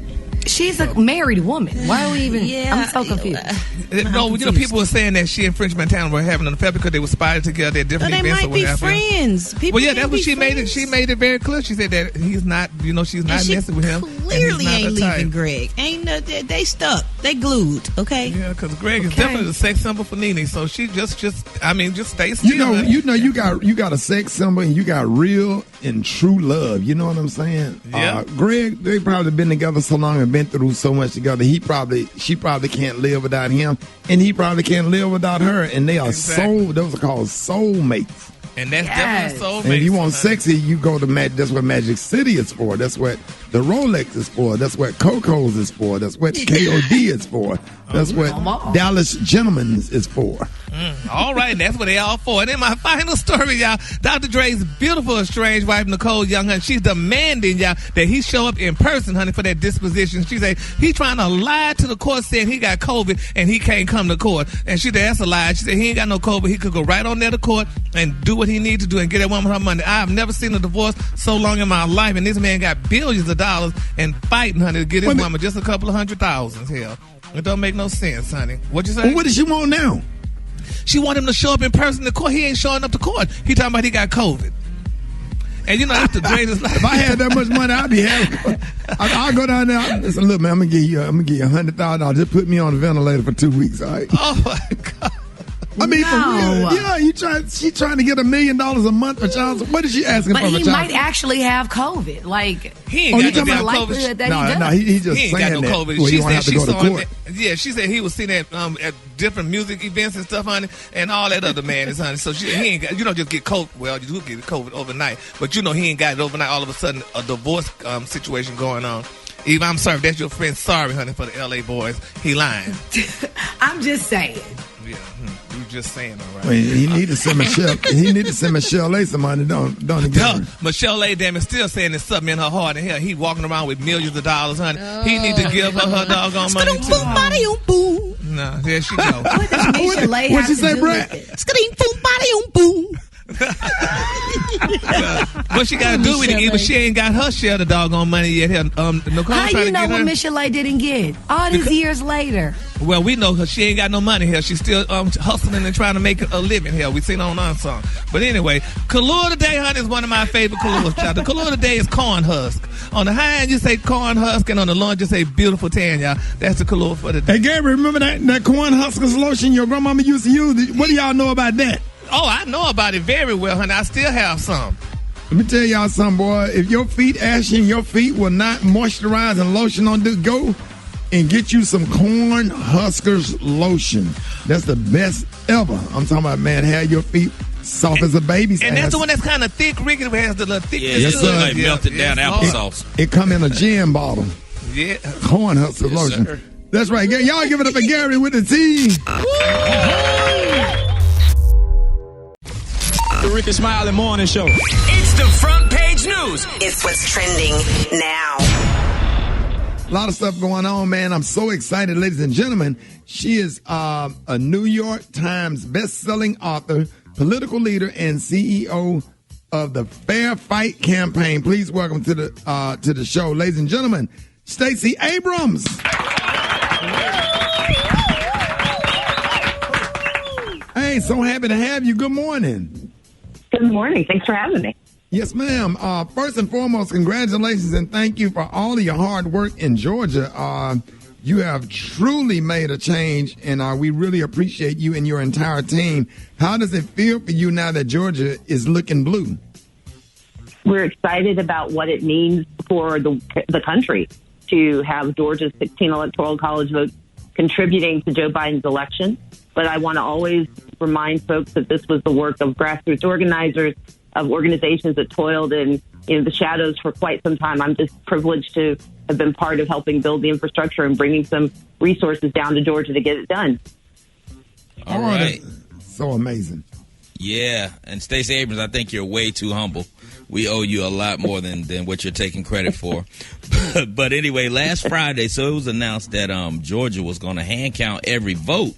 She's a married woman. Why are we even? I'm so confused. People were saying that she and French Montana were having an affair because they were spotted together at different events. They might be friends. That's what she made it. She made it very clear. She said that he's not. She's not messing with him. Clearly, ain't leaving Greg. Ain't no. They stuck. They glued. Okay. Yeah, because Greg is definitely the sex symbol for Nene. So she just stay still. You got a sex symbol and you got real and true love. You know what I'm saying? Yeah. Greg, they probably been together so long and been through so much together. She probably can't live without him, and he probably can't live without her. And they are those are called soulmates. And that's definitely soulmates. And if you want sexy, you go to Magic. That's what Magic City is for. That's the Rolex is for. That's what Coco's is for. That's what KOD is for. That's what Dallas Gentlemen's is for. All right, that's what they all for. And then my final story, y'all. Dr. Dre's beautiful estranged wife, Nicole Young, honey, she's demanding, y'all, that he show up in person, honey, for that disposition. She say he trying to lie to the court saying he got COVID and he can't come to court. And she said, that's a lie. She said he ain't got no COVID. He could go right on there to court and do what he needs to do and get that woman her money. I've never seen a divorce so long in my life, and this man got billions of dollars and fighting, honey, to get his woman just a couple of $100,000. Hell, it don't make no sense, honey. What you say? Well, what does she want now? She want him to show up in person to court. He ain't showing up to court. He talking about he got COVID. And you know, that's the greatest. If I had that much money, I'd be happy. I'll go down there. I say, look, man, I'm gonna give you $100,000. Just put me on the ventilator for 2 weeks, all right? Oh my God. I mean, for real. Yeah, she's trying to get $1 million a month for child support. What is she asking for? But he might actually have COVID. Like, he ain't got no COVID. No, he just he ain't saying got no that. COVID. Well, She he won't said have to she go to saw court. Yeah, she said he was seen at different music events and stuff, honey, and all that other man is, honey. So he ain't got. You don't just get COVID. Well, you do get COVID overnight, but you know he ain't got it overnight. All of a sudden, a divorce situation going on. Eve, I'm sorry if that's your friend. Sorry, honey, for the LA boys. He lying. I'm just saying. Yeah, you just saying, all right. Well, he need to send Michelle. He need to send Michelle A some money. Don't again. Michelle A. damn is still saying there's something in her heart, and hell, he walking around with millions of dollars, honey. He need to give her doggone money too. No, there she go. What does Michelle A have she to say, do Brad? with it? What she got to do with it? But she ain't got her share of the doggone money yet. Nicole How trying you to know get what her. Michelle A didn't get all these years later? Well, we know her. She ain't got no money here. She's still hustling and trying to make a living here. We seen on our song. But anyway, Kahlua today, honey, is one of my favorite Kahluas. Child. The Kahlua today is corn husk. On the high end, you say corn husk, and on the low end, you say beautiful tan, y'all. That's the Kahlua for the day. Hey, Gary, remember that corn huskers lotion your grandmama used to use? What do y'all know about that? Oh, I know about it very well, honey. I still have some. Let me tell y'all something, boy. If your feet ashy and your feet will not moisturize and lotion on, go and get you some corn huskers lotion. That's the best ever. I'm talking about, man, have your feet soft as a baby's And ass. that's the one that's kind of thick, Ricky, that has the little thickness. Yes, sir. Like melted down applesauce. It come in a gin bottle. Yeah. Corn huskers lotion. Sir. That's right. Y'all give it up for Gary with the T. The Rickey Smiley Morning Show. It's the front page news. It's what's trending now. A lot of stuff going on, man. I'm so excited, ladies and gentlemen. She is a New York Times best-selling author, political leader, and CEO of the Fair Fight campaign. Please welcome to the show, ladies and gentlemen, Stacey Abrams. Hey, so happy to have you. Good morning. Good morning. Thanks for having me. Yes, ma'am. First and foremost, congratulations and thank you for all of your hard work in Georgia. You have truly made a change, and we really appreciate you and your entire team. How does it feel for you now that Georgia is looking blue? We're excited about what it means for the country to have Georgia's 16 electoral college votes contributing to Joe Biden's election. But I want to always remind folks that this was the work of grassroots organizers, of organizations that toiled in the shadows for quite some time. I'm just privileged to have been part of helping build the infrastructure and bringing some resources down to Georgia to get it done. All right. So amazing. Yeah, and Stacey Abrams, I think you're way too humble. We owe you a lot more than what you're taking credit for. But anyway, last Friday, so it was announced that Georgia was going to hand count every vote.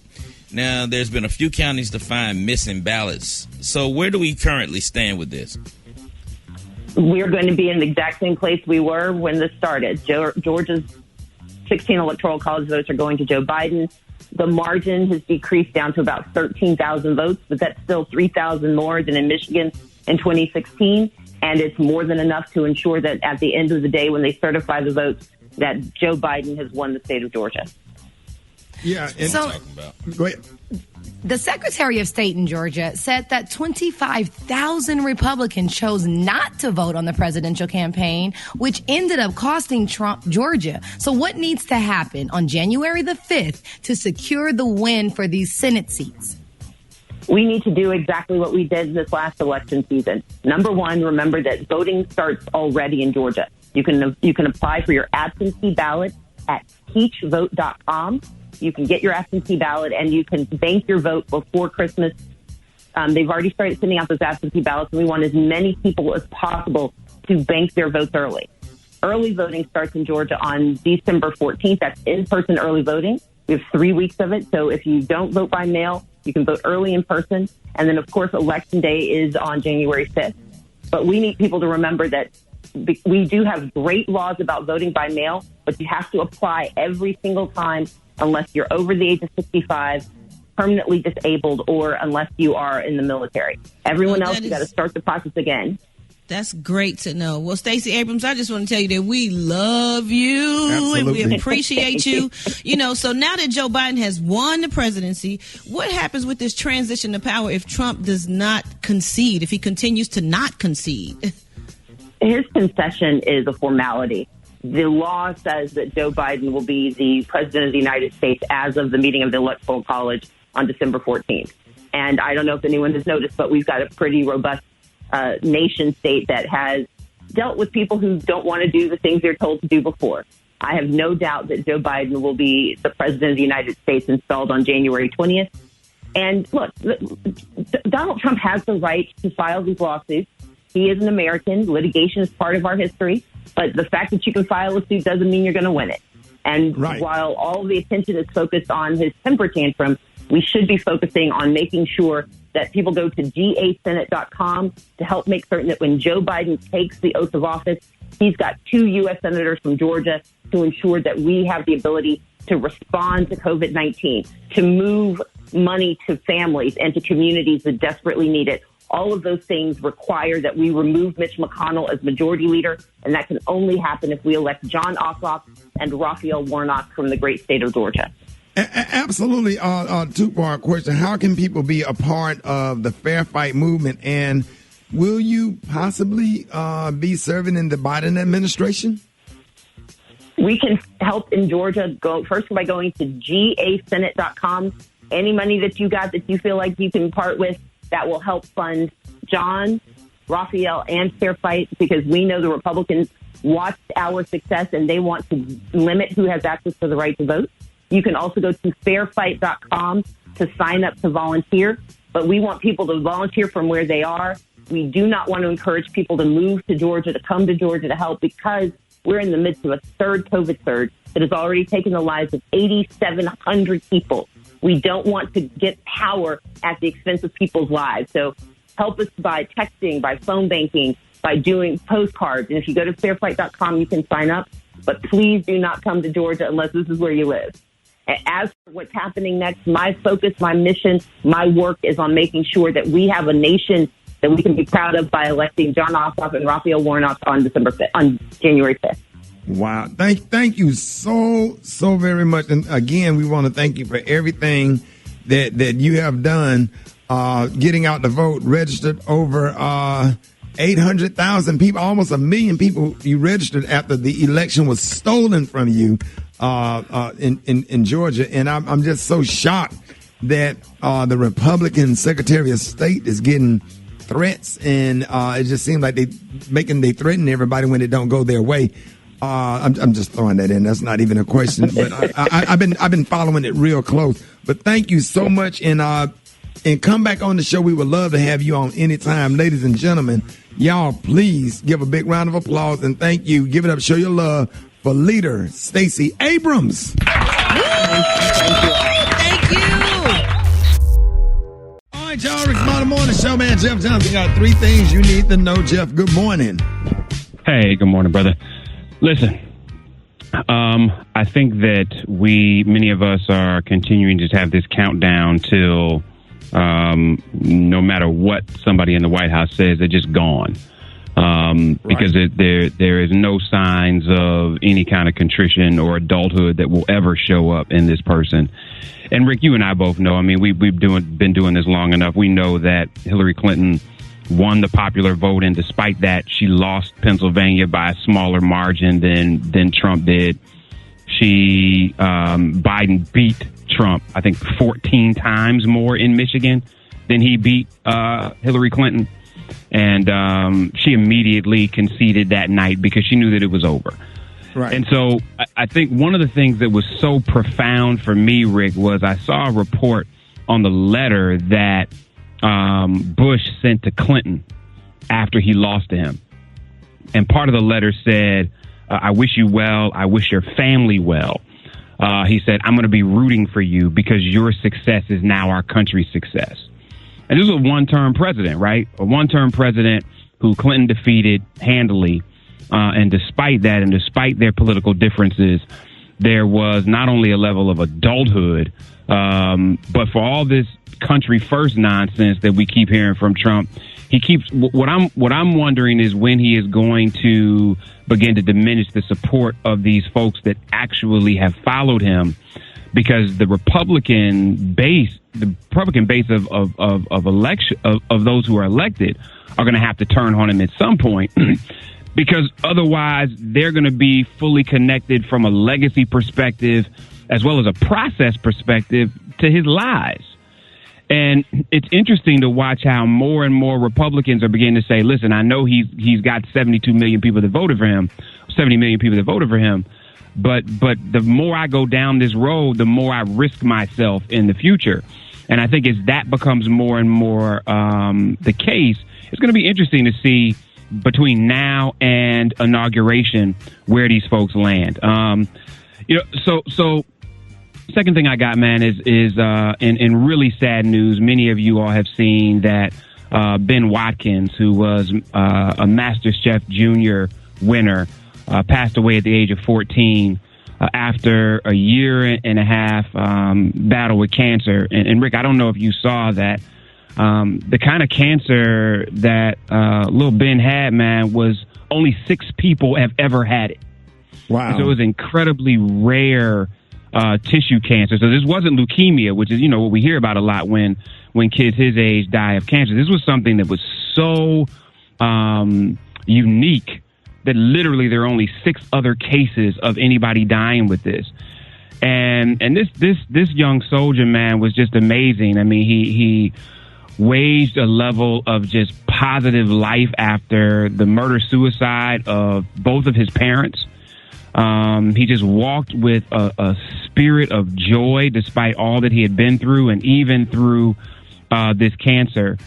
Now, there's been a few counties to find missing ballots. So where do we currently stand with this? We're going to be in the exact same place we were when this started. Georgia's 16 electoral college votes are going to Joe Biden. The margin has decreased down to about 13,000 votes, but that's still 3,000 more than in Michigan in 2016. And it's more than enough to ensure that at the end of the day, when they certify the votes, that Joe Biden has won the state of Georgia. Yeah. And So- go ahead. The Secretary of State in Georgia said that 25,000 Republicans chose not to vote on the presidential campaign, which ended up costing Trump Georgia. So what needs to happen on January the 5th to secure the win for these Senate seats? We need to do exactly what we did this last election season. Number one, remember that voting starts already in Georgia. You can apply for your absentee ballot at teachvote.com. You can get your absentee ballot and you can bank your vote before Christmas. They've already started sending out those absentee ballots, and we want as many people as possible to bank their votes early. Early voting starts in Georgia on December 14th. That's in-person early voting. We have 3 weeks of it. So if you don't vote by mail, you can vote early in person. And then, of course, Election Day is on January 5th. But we need people to remember that we do have great laws about voting by mail, but you have to apply every single time unless you're over the age of 65, permanently disabled, or unless you are in the military. Everyone else, you got to start the process again. That's great to know. Well, Stacey Abrams, I just want to tell you that we love you. Absolutely. And we appreciate you. So now that Joe Biden has won the presidency, what happens with this transition to power if Trump does not concede, if he continues to not concede? His concession is a formality. The law says that Joe Biden will be the president of the United States as of the meeting of the Electoral College on December 14th. And I don't know if anyone has noticed, but we've got a pretty robust nation state that has dealt with people who don't want to do the things they're told to do before. I have no doubt that Joe Biden will be the president of the United States installed on January 20th. And look, Donald Trump has the right to file these lawsuits. He is an American. Litigation is part of our history. But the fact that you can file a suit doesn't mean you're going to win it. And while all of the attention is focused on his temper tantrum, we should be focusing on making sure that people go to gasenate.com to help make certain that when Joe Biden takes the oath of office, he's got 2 U.S. senators from Georgia to ensure that we have the ability to respond to COVID-19, to move money to families and to communities that desperately need it. All of those things require that we remove Mitch McConnell as majority leader, and that can only happen if we elect John Ossoff and Raphael Warnock from the great state of Georgia. Absolutely. Two-part question. How can people be a part of the Fair Fight movement, and will you possibly be serving in the Biden administration? We can help in Georgia first by going to gasenate.com. Any money that you got that you feel like you can part with, that will help fund John, Raphael, and Fair Fight, because we know the Republicans watched our success and they want to limit who has access to the right to vote. You can also go to fairfight.com to sign up to volunteer, but we want people to volunteer from where they are. We do not want to encourage people to move to Georgia, to come to Georgia to help, because we're in the midst of a third COVID surge that has already taken the lives of 8,700 people. We don't want to get power at the expense of people's lives. So help us by texting, by phone banking, by doing postcards. And if you go to fairfight.com, you can sign up. But please do not come to Georgia unless this is where you live. As for what's happening next, my focus, my mission, my work is on making sure that we have a nation that we can be proud of by electing John Ossoff and Raphael Warnock on January 5th. Wow. Thank you so very much. And again, we want to thank you for everything that you have done, getting out the vote, registered over 800,000 people, almost 1 million people you registered after the election was stolen from you in Georgia. And I'm just so shocked that the Republican Secretary of State is getting threats, and it just seems like they threaten everybody when it don't go their way. I'm just throwing that in. That's not even a question, but I've been following it real close. But thank you so much, and come back on the show. We would love to have you on anytime, ladies and gentlemen. Y'all, please give a big round of applause and thank you. Give it up. Show your love for leader Stacey Abrams. Thank you. All right, y'all. Rickey Smiley Morning Show, man. Jeff Johnson got 3 things you need to know. Jeff, good morning. Hey, good morning, brother. Listen, I think that many of us are continuing to have this countdown till no matter what somebody in the White House says, they're just gone. Because there is no signs of any kind of contrition or adulthood that will ever show up in this person. And Rick, you and I both know, I mean, we've been doing this long enough. We know that Hillary Clinton won the popular vote, and despite that, she lost Pennsylvania by a smaller margin than Trump did. Biden beat Trump, I think, 14 times more in Michigan than he beat Hillary Clinton. And she immediately conceded that night because she knew that it was over. Right. And so I think one of the things that was so profound for me, Rick, was I saw a report on the letter that Bush sent to Clinton after he lost to him. And part of the letter said, I wish you well. I wish your family well. He said, I'm going to be rooting for you because your success is now our country's success. And this was a one-term president, right? A one-term president who Clinton defeated handily. And despite that, and despite their political differences, there was not only a level of adulthood, but for all this country first nonsense that we keep hearing from Trump, he keeps what I'm wondering is when he is going to begin to diminish the support of these folks that actually have followed him, because the Republican base of those who are elected are going to have to turn on him at some point. Because otherwise, they're going to be fully connected from a legacy perspective as well as a process perspective to his lies. And it's interesting to watch how more and more Republicans are beginning to say, listen, I know he's got 72 million people that voted for him, 70 million people that voted for him. But the more I go down this road, the more I risk myself in the future. And I think as that becomes more and more the case, it's going to be interesting to see between now and inauguration where these folks land. So second thing I got, man, is in really sad news. Many of you all have seen that Ben Watkins, who was a MasterChef Junior winner, passed away at the age of 14 after a year and a half battle with cancer. And Rick, I don't know if you saw that. The kind of cancer that little Ben had, man, was only 6 people have ever had it. Wow. And so it was incredibly rare tissue cancer. So this wasn't leukemia, which is, what we hear about a lot when kids his age die of cancer. This was something that was so unique that literally there are only 6 other cases of anybody dying with this. And this young soldier, man, was just amazing. I mean, he waged a level of just positive life after the murder-suicide of both of his parents. He just walked with a spirit of joy despite all that he had been through, and even through this cancer.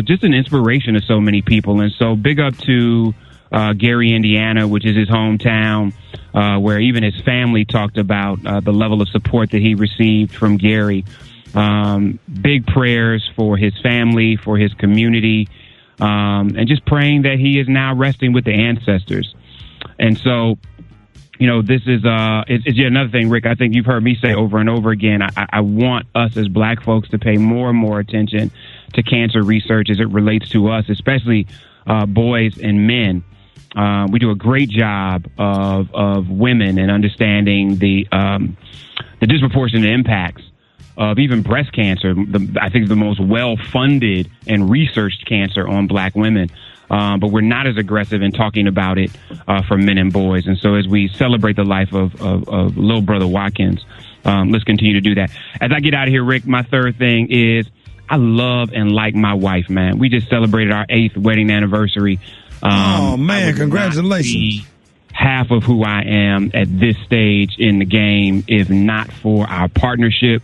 Just an inspiration to so many people. And so big up to Gary, Indiana, which is his hometown, where even his family talked about the level of support that he received from Gary. Big prayers for his family, for his community, and just praying that he is now resting with the ancestors. And so, this is it's yet another thing, Rick. I think you've heard me say over and over again, I want us as black folks to pay more and more attention to cancer research as it relates to us, especially boys and men. We do a great job of women and understanding the disproportionate impacts of even breast cancer. I think the most well-funded and researched cancer on black women. But we're not as aggressive in talking about it for men and boys. And so as we celebrate the life of little brother Watkins, let's continue to do that. As I get out of here, Rick, my third thing is I love and like my wife, man. We just celebrated our 8th wedding anniversary. Oh, man, congratulations. Half of who I am at this stage in the game if not for our partnership.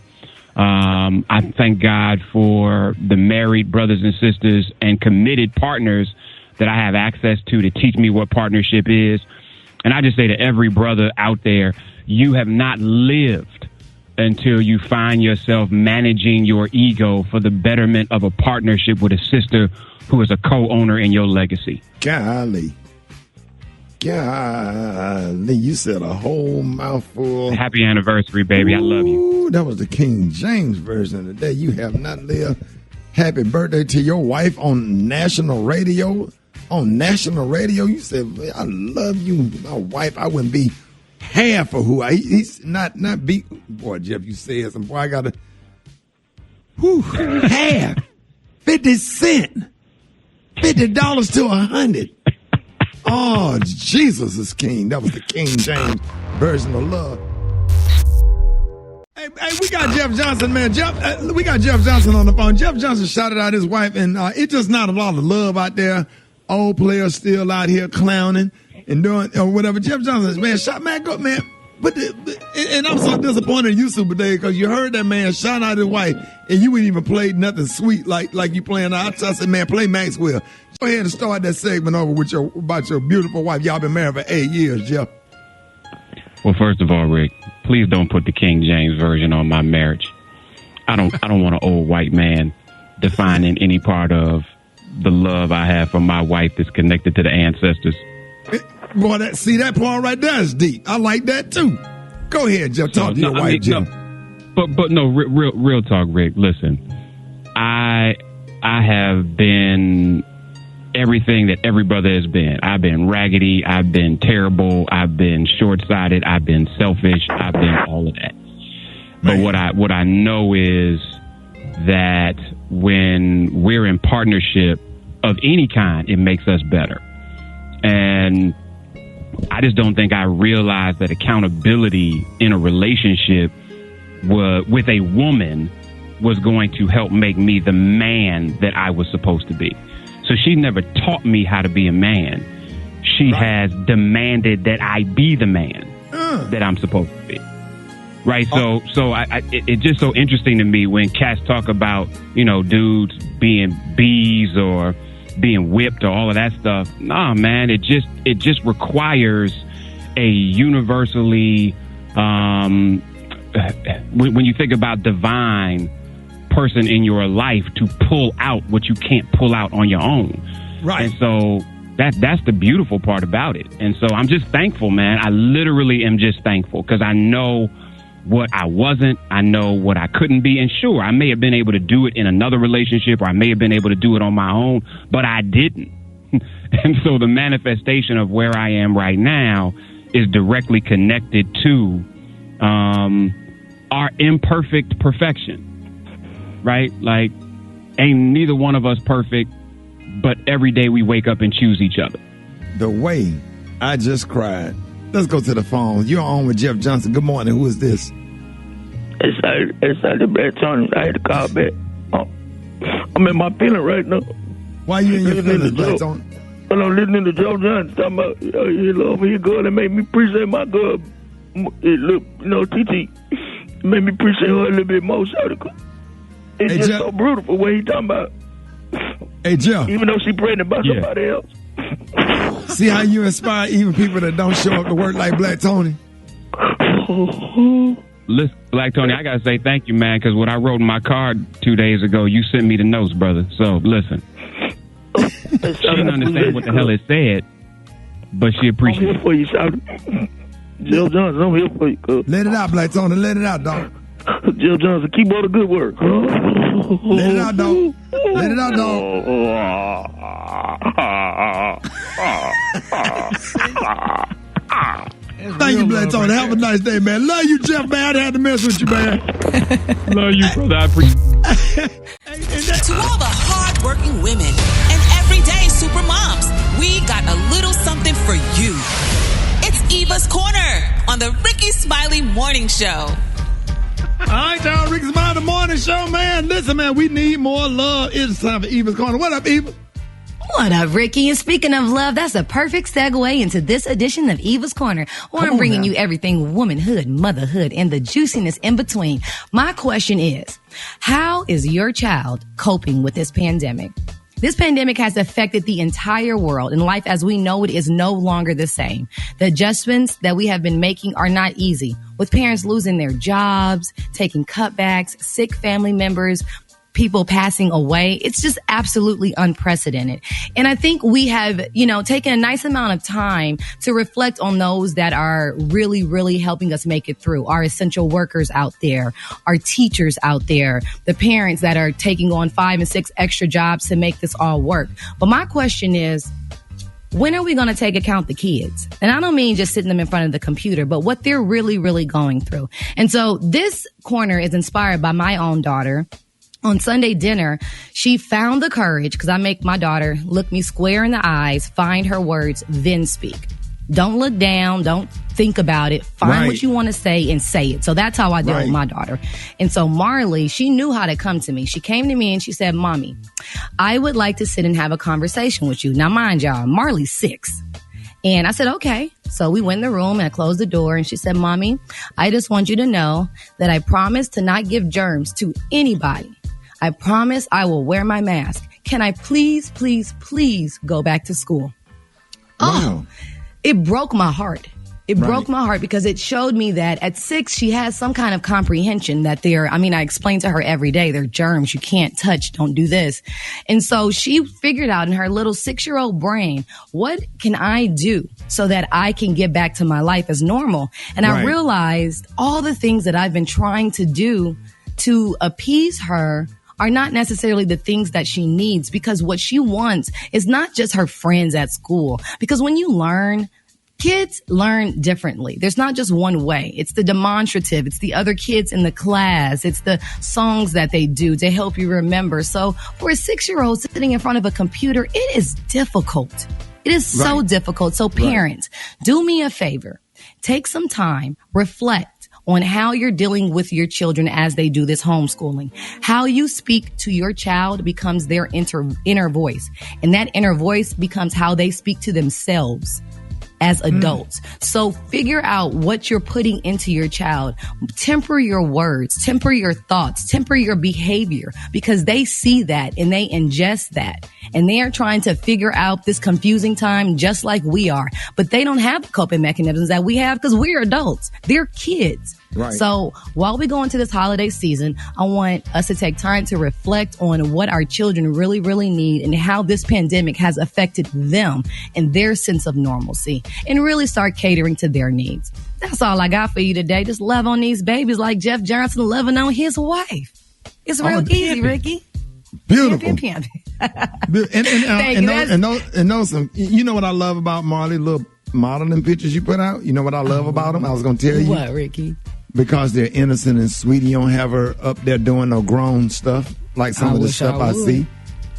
I thank God for the married brothers and sisters and committed partners that I have access to teach me what partnership is. And I just say to every brother out there, you have not lived until you find yourself managing your ego for the betterment of a partnership with a sister who is a co-owner in your legacy. Golly, you said a whole mouthful. Happy anniversary, baby. I love you. That was the King James version of the day. You have not lived. Happy birthday to your wife on national radio. On national radio, you said, I love you, my wife. I wouldn't be half of who he's not be. Boy, Jeff, you said some. Boy, I got to half 50 cents, $50 to 100. Oh, Jesus is king. That was the King James version of love. Hey, we got Jeff Johnson, man. We got Jeff Johnson on the phone. Jeff Johnson shouted out his wife, and it's just not a lot of love out there. Old players still out here clowning and doing or whatever. Jeff Johnson, man, go, man. And I'm so disappointed in you, Super Dave, because you heard that man shout out his wife, and you ain't even played nothing sweet like you playing. I said, man, play Maxwell. Go ahead and start that segment over with about your beautiful wife. Y'all been married for 8 years, Jeff. Well, first of all, Rick, please don't put the King James version on my marriage. I don't want an old white man defining any part of the love I have for my wife that's connected to the ancestors. Boy, that part right there is deep. I like that too. Go ahead, Jeff. Talk to your wife, Jeff. But no, real talk, Rick. Listen, I have been everything that every brother has been. I've been raggedy. I've been terrible. I've been short-sighted. I've been selfish. I've been all of that. But what I know is that when we're in partnership of any kind, it makes us better. And I just don't think I realized that accountability in a relationship with a woman was going to help make me the man that I was supposed to be. So she never taught me how to be a man. She has demanded that I be the man that I'm supposed to be. Right. So it's just so interesting to me when cats talk about, dudes being bees or being whipped or all of that stuff. Nah, man, it just requires a universally, when you think about divine person in your life to pull out what you can't pull out on your own. Right. And so that's the beautiful part about it. And so I'm just thankful, man. I literally am just thankful because I know what I wasn't. I know what I couldn't be. And sure, I may have been able to do it in another relationship, or I may have been able to do it on my own, but I didn't. And so the manifestation of where I am right now is directly connected to our imperfect perfection, right? Like, ain't neither one of us perfect, but every day we wake up and choose each other. The way I just cried. Let's go to the phone. You're on with Jeff Johnson. Good morning. Who is this? It's the Black Tony. I had to call back. I'm in my feeling right now. Why you in your feelings, Black Tony? Well, I'm listening to Joe Johnson talking about, he love me, girl, that made me appreciate my girl. Look, TT, made me appreciate her a little bit more. It's just Jeff, so brutal what he talking about. Hey, Jeff. Even though she pregnant by somebody else. See how you inspire even people that don't show up to work like Black Tony? Listen, Black Tony, I got to say thank you, man, because when I wrote my card 2 days ago, you sent me the notes, brother. So, listen. She didn't understand what the hell it said, but she appreciated it. I'm here for you, Shouty. Jill Johnson, I'm here for you. Let it out, Black Tony. Let it out, dog. Jill Johnson, keep all the good work. Let it out, dog. Let it out, dog. Thank you, Black Tony. Have a nice day, man. Love you, Jeff, man. I had to mess with you, man. Love you, brother. I appreciate it. To all the hard-working women and everyday super moms, we got a little something for you. It's Eva's Corner on the Rickey Smiley Morning Show. All right, y'all. Rickey Smiley Morning Show, man. Listen, man, we need more love. It's time for Eva's Corner. What up, Eva? What up, Ricky? And speaking of love, that's a perfect segue into this edition of Eva's Corner, where I'm bringing you everything womanhood, motherhood, and the juiciness in between. My question is, how is your child coping with this pandemic? This pandemic has affected the entire world, and life as we know it is no longer the same. The adjustments that we have been making are not easy, with parents losing their jobs, taking cutbacks, sick family members, people passing away. It's just absolutely unprecedented. And I think we have, taken a nice amount of time to reflect on those that are really, really helping us make it through. Our essential workers out there, our teachers out there, the parents that are taking on 5 and 6 extra jobs to make this all work. But my question is, when are we going to take account the kids? And I don't mean just sitting them in front of the computer, but what they're really, really going through. And so this corner is inspired by my own daughter. On Sunday dinner, she found the courage, because I make my daughter look me square in the eyes, find her words, then speak. Don't look down. Don't think about it. Find what you want to say and say it. So that's how I deal with my daughter. And so Marley, she knew how to come to me. She came to me and she said, Mommy, I would like to sit and have a conversation with you. Now, mind y'all, Marley's 6. And I said, okay. So we went in the room and I closed the door and she said, Mommy, I just want you to know that I promise to not give germs to anybody. I promise I will wear my mask. Can I please, please, please go back to school? Wow. Oh, it broke my heart. It broke my heart because it showed me that at 6, she has some kind of comprehension that I explain to her every day, they're germs. You can't touch. Don't do this. And so she figured out in her little 6-year-old brain, what can I do so that I can get back to my life as normal? And I realized all the things that I've been trying to do to appease her are not necessarily the things that she needs, because what she wants is not just her friends at school. Because when you learn, kids learn differently. There's not just one way. It's the demonstrative. It's the other kids in the class. It's the songs that they do to help you remember. So for a 6-year-old sitting in front of a computer, it is difficult. It is so difficult. So parents, do me a favor. Take some time, reflect on how you're dealing with your children as they do this homeschooling. How you speak to your child becomes their inner voice. And that inner voice becomes how they speak to themselves as adults. So figure out what you're putting into your child. Temper your words, temper your thoughts, temper your behavior, because they see that and they ingest that. And they are trying to figure out this confusing time just like we are. But they don't have the coping mechanisms that we have because we're adults. They're kids. Right. So while we go into this holiday season, I want us to take time to reflect on what our children really, really need and how this pandemic has affected them and their sense of normalcy, and really start catering to their needs. That's all I got for you today. Just love on these babies like Jeff Johnson loving on his wife. It's real easy, Ricky. Beautiful. And those you know what I love about Marley, little modeling pictures you put out? You know what I love about them? I was going to tell you. What, Ricky? Because they're innocent and sweet. You don't have her up there doing no grown stuff like some of the stuff I see.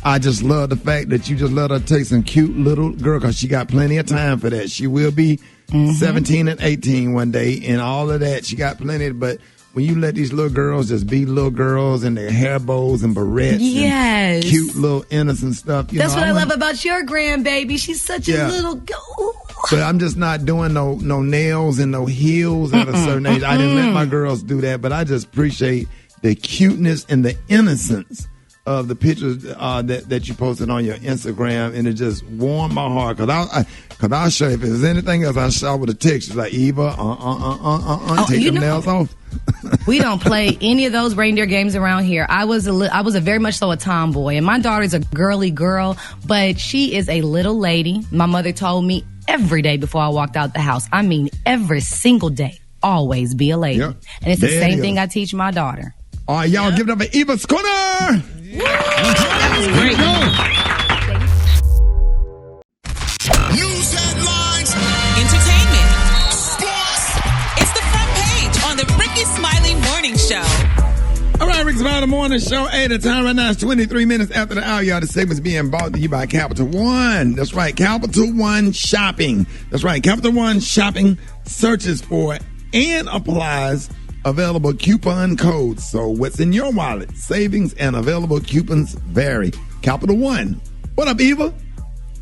I just love the fact that you just let her take some cute little girl, because she got plenty of time for that. She will be 17 and 18 one day and all of that. She got plenty, but when you let these little girls just be little girls and their hair bows and barrettes and cute little innocent stuff. That's what I love about your grandbaby. She's such a little girl. But I'm just not doing no nails and no heels at a certain age. I didn't let my girls do that, but I just appreciate the cuteness and the innocence of the pictures that you posted on your Instagram, and it just warmed my heart. Cause I'll show you, if there's anything else, I'll show with a text. It's like, Eva, take them nails off. We don't play any of those reindeer games around here. I was a very much so a tomboy, and my daughter's a girly girl, but she is a little lady. My mother told me every day before I walked out the house, I mean every single day, always be a lady. Yep. And it's the same thing I teach my daughter. All right, y'all, give it up for Eva's Corner! That was great. News headlines, entertainment, sports. It's the front page on the Rickey Smiley Morning Show. All right, Rickey Smiley Morning Show. Hey, the time right now is 23 minutes after the hour. Y'all, the segment's being brought to you by Capital One. That's right, Capital One Shopping. That's right, Capital One Shopping searches for and applies available coupon codes. So what's in your wallet? Savings and available coupons vary. Capital One. What up, Eva?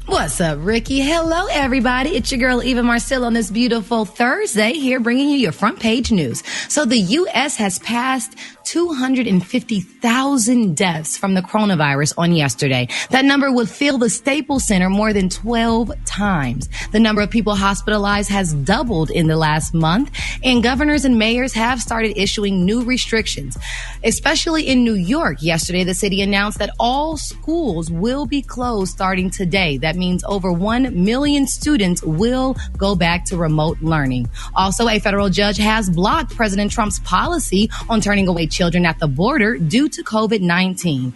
What's up, Ricky? Hello, everybody. It's your girl, Eva Marcel, on this beautiful Thursday here bringing you your front page news. So the U.S. has passed 250,000 deaths from the coronavirus on yesterday. That number would fill the Staples Center more than 12 times. The number of people hospitalized has doubled in the last month, and governors and mayors have started issuing new restrictions, especially in New York. Yesterday, the city announced that all schools will be closed starting today. That means over 1 million students will go back to remote learning. Also, a federal judge has blocked President Trump's policy on turning away children at the border due to COVID-19.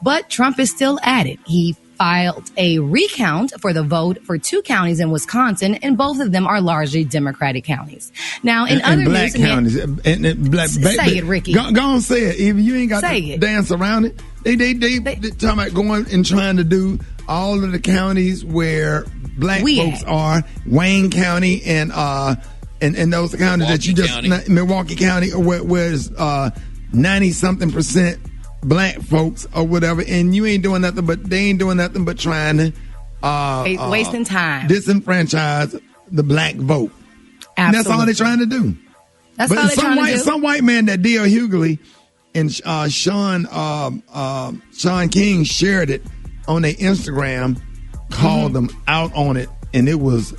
But Trump is still at it. He filed a recount for the vote for 2 counties in Wisconsin, and both of them are largely Democratic counties. Now, in other black news, counties, say it, Ricky. Go on, say it. Even you ain't got say to it. Dance around it. They talking about going and trying to do all of the counties where black folks are. Wayne County and those counties that you just Milwaukee County, where's 90-something% black folks or whatever, and you ain't doing nothing but they ain't doing nothing but trying to wasting time, disenfranchise the black vote. Absolutely. And that's all they're trying to do. That's all they're trying to do. Some white man that D.L. Hughley and Sean King shared it on their Instagram, called them out on it, and it was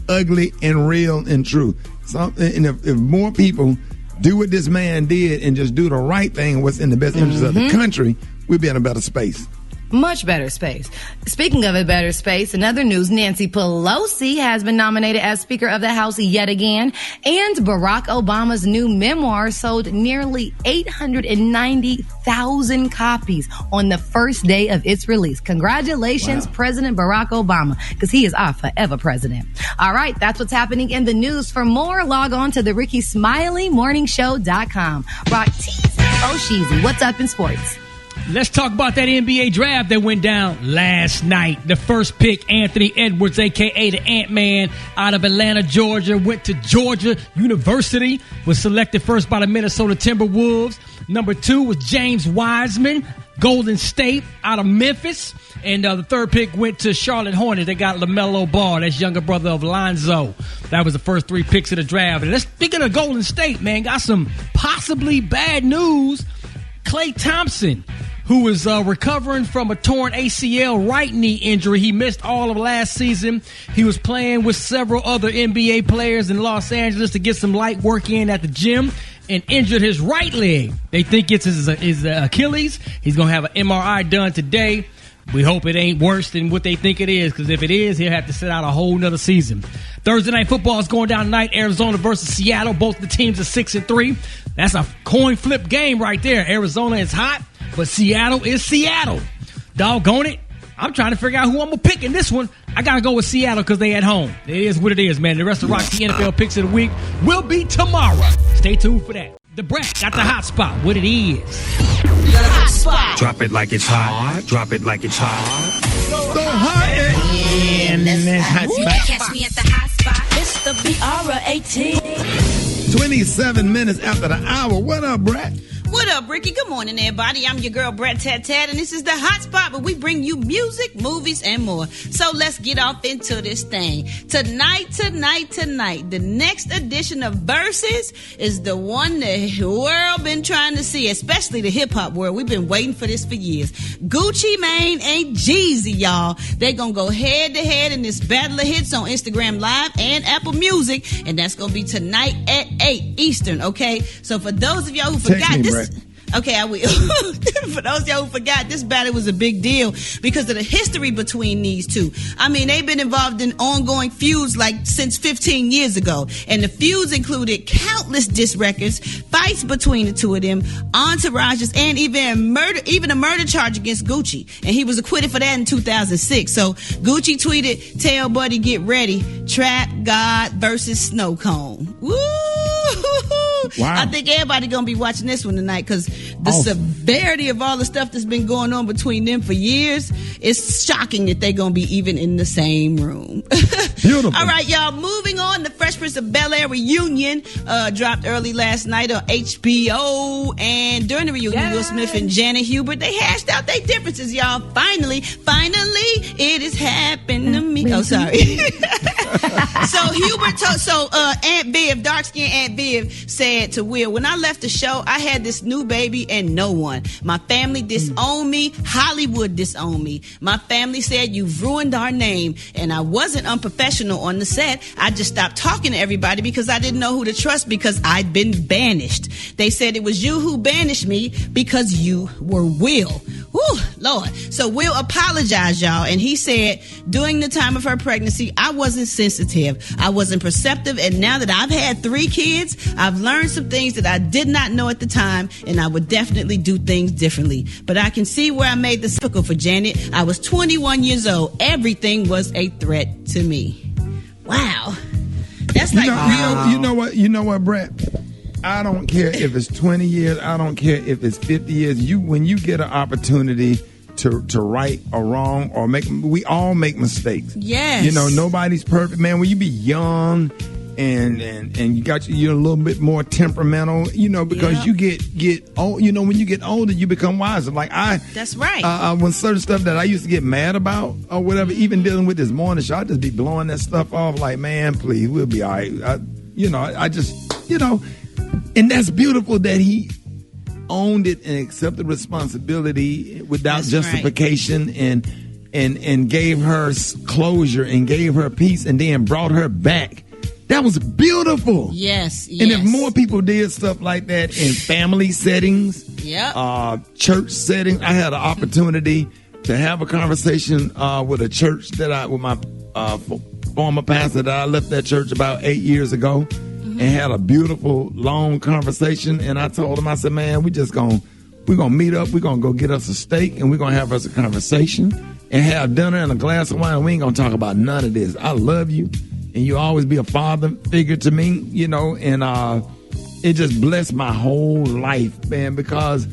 ugly and real and true. And if more people do what this man did and just do the right thing, what's in the best interest of the country, we'd be in a better space. Much better space. Speaking of a better space, in other news, Nancy Pelosi has been nominated as Speaker of the House yet again, and Barack Obama's new memoir sold nearly 890,000 copies on the first day of its release. Congratulations, President Barack Obama, because he is our forever president. All right, that's what's happening in the news. For more, log on to the Rickey Smiley morningshow.com. Rock Teasy, Sheezy, what's up in sports? Let's talk about that NBA draft that went down last night. The first pick, Anthony Edwards, a.k.a. the Ant-Man, out of Atlanta, Georgia, went to Georgia University, was selected first by the Minnesota Timberwolves. Number 2 was James Wiseman, Golden State, out of Memphis. And the third pick went to Charlotte Hornets. They got LaMelo Ball, that's younger brother of Lonzo. That was the first 3 picks of the draft. And speaking of Golden State, man, got some possibly bad news. Klay Thompson, who is recovering from a torn ACL right knee injury. He missed all of last season. He was playing with several other NBA players in Los Angeles to get some light work in at the gym and injured his right leg. They think it's his Achilles. He's going to have an MRI done today. We hope it ain't worse than what they think it is, because if it is, he'll have to sit out a whole nother season. Thursday night football is going down tonight. Arizona versus Seattle. Both the teams are 6-3. That's a coin flip game right there. Arizona is hot, but Seattle is Seattle. Doggone it. I'm trying to figure out who I'm going to pick in this one. I got to go with Seattle because they at home. It is what it is, man. The rest of Rocky NFL picks of the week will be tomorrow. Stay tuned for that. The Brat got the hot spot. What it is. The hot spot. Drop it like it's hot. Drop it like it's hot. So hot. And that's hot spot. Catch me at the hot spot. It's the BR18. 27 minutes after the hour. What up, Brat? What up, Ricky? Good morning, everybody. I'm your girl, Brat Tat Tat, and this is the hot spot, but we bring you music, movies, and more. So let's get off into this thing. Tonight, the next edition of Versus is the one the world been trying to see, especially the hip-hop world. We've been waiting for this for years. Gucci Mane and Jeezy, y'all. They're going to go head-to-head in this battle of hits on Instagram Live and Apple Music, and that's going to be tonight at 8 Eastern, okay? So for those of y'all who forgot this... Okay, I will. For those of y'all who forgot, this battle was a big deal because of the history between these two. I mean, they've been involved in ongoing feuds since 15 years ago. And the feuds included countless diss records, fights between the two of them, entourages, and even a murder charge against Gucci. And he was acquitted for that in 2006. So Gucci tweeted, "Tell Buddy get ready. Trap God versus Snow Cone." Woo! Wow. I think everybody gonna be watching this one tonight because the severity of all the stuff that's been going on between them for years, it's shocking that they're gonna be even in the same room. Beautiful. All right, y'all, moving on. The Fresh Prince of Bel-Air reunion dropped early last night on HBO, and during the reunion, Will Smith and Janet Hubert, they hashed out their differences, y'all. Finally, it has happened to me. Oh, sorry. So Aunt Viv, dark-skinned Aunt Viv, said to Will, "When I left the show, I had this new baby and no one. My family disowned me. Hollywood disowned me. My family said, 'You've ruined our name.' And I wasn't unprofessional on the set. I just stopped talking to everybody because I didn't know who to trust because I'd been banished. They said it was you who banished me because you were Will." Whew, Lord. So Will apologized, y'all, and he said, "During the time of her pregnancy, I wasn't sensitive. I wasn't perceptive, and now that I've had 3 kids, I've learned some things that I did not know at the time, and I would definitely do things differently. But I can see where I made the circle for Janet. I was 21 years old. Everything was a threat to me." Wow. That's like real. You know what, Brett? I don't care if it's 20 years. I don't care if it's 50 years. When you get an opportunity to right or wrong or we all make mistakes. Yes. You know, nobody's perfect, man. When you be young and you're a little bit more temperamental, you know, because you get old, you know, when you get older, you become wiser. Like that's right. When certain stuff that I used to get mad about or whatever, even dealing with this morning show, I just be blowing that stuff off like, man, please, we'll be all right. I just, you know, and that's beautiful that he owned it and accepted responsibility without That's justification and gave her closure and gave her peace and then brought her back. That was beautiful. Yes. And if more people did stuff like that in family settings, church settings, I had an opportunity to have a conversation with a church with my former pastor that I left that church about 8 years ago. And had a beautiful, long conversation. And I told him, I said, man, we're going to meet up. We're going to go get us a steak and we're going to have us a conversation and have dinner and a glass of wine. We ain't going to talk about none of this. I love you. And you always be a father figure to me, you know, and it just blessed my whole life, man, because,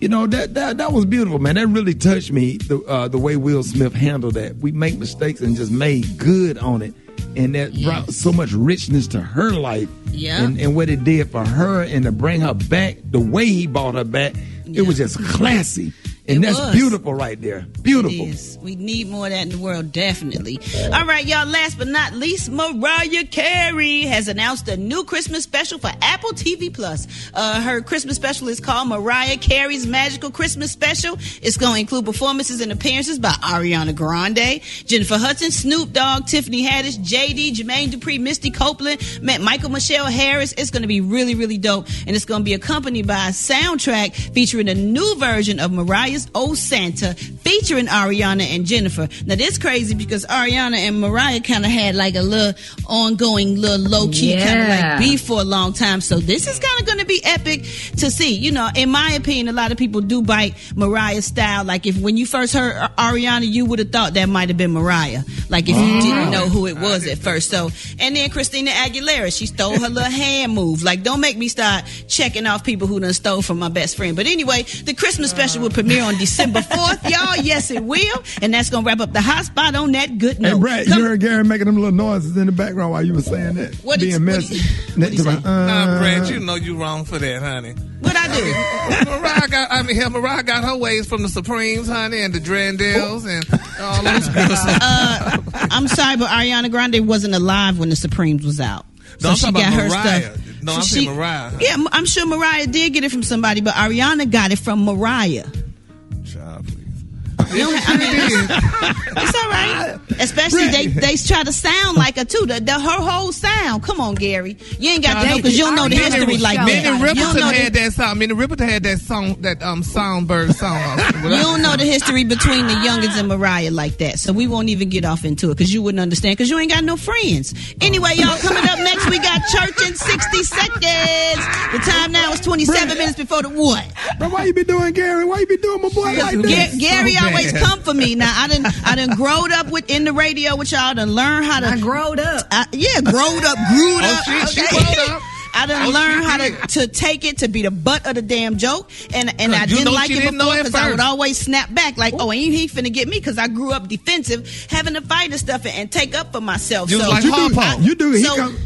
you know, that was beautiful, man. That really touched me, the way Will Smith handled that. We make mistakes and just made good on it. And that brought so much richness to her life and what it did for her and to bring her back the way he brought her back. It was just classy. And that's beautiful right there. Beautiful. It is. We need more of that in the world, definitely. All right, y'all, last but not least, Mariah Carey has announced a new Christmas special for Apple TV+. Her Christmas special is called Mariah Carey's Magical Christmas Special. It's going to include performances and appearances by Ariana Grande, Jennifer Hudson, Snoop Dogg, Tiffany Haddish, JD, Jermaine Dupri, Misty Copeland, Michael Michelle Harris. It's going to be really, really dope. And it's going to be accompanied by a soundtrack featuring a new version of Mariah's Old Santa featuring Ariana and Jennifer. Now this crazy because Ariana and Mariah kind of had like a little ongoing little low-key kind of like beef for a long time, so this is kind of going to be epic to see. You know, in my opinion, a lot of people do bite Mariah's style. Like if when you first heard Ariana, you would have thought that might have been Mariah, like if you didn't know who it was at first. So, and then Christina Aguilera, she stole her little hand move. Like don't make me start checking off people who done stole from my best friend. But anyway, the Christmas special will premiere on December 4th, y'all. Yes, it will. And that's going to wrap up the hot spot on that good note. Hey, Brad, you heard Gary making them little noises in the background while you were saying that. What being messy. Nah, Brad, you know you wrong for that, honey. What I do? Mariah got her ways from the Supremes, honey, and the Drandels and all those girls. I'm sorry, but Ariana Grande wasn't alive when the Supremes was out. No, so I'm she got about her Mariah. stuff. No, I'm saying Mariah. Yeah, I'm sure Mariah did get it from somebody, but Ariana got it from Mariah. Child, please. It's all right. Especially they try to sound like her too. Her whole sound. Come on, Gary. You ain't got to know because you don't know the history like that. Minnie Riperton had that song. Minnie Riperton had that song, that Songbird song. You don't know the history between the youngins and Mariah like that, so we won't even get off into it because you wouldn't understand because you ain't got no friends. Anyway, y'all, coming up next we got church in 60 seconds. The time now is 27 minutes before the what? But why you be doing Gary? Why you be doing my boy like that? Gary always come for me. Now I done growed up in the radio with y'all. Done learn how to. I growed up. Grew up. She growed up. I done learned how to take it, to be the butt of the damn joke, and I didn't like it before because I would always snap back like, oh, ain't he finna get me? Because I grew up defensive, having to fight and stuff and take up for myself. Just so like you do.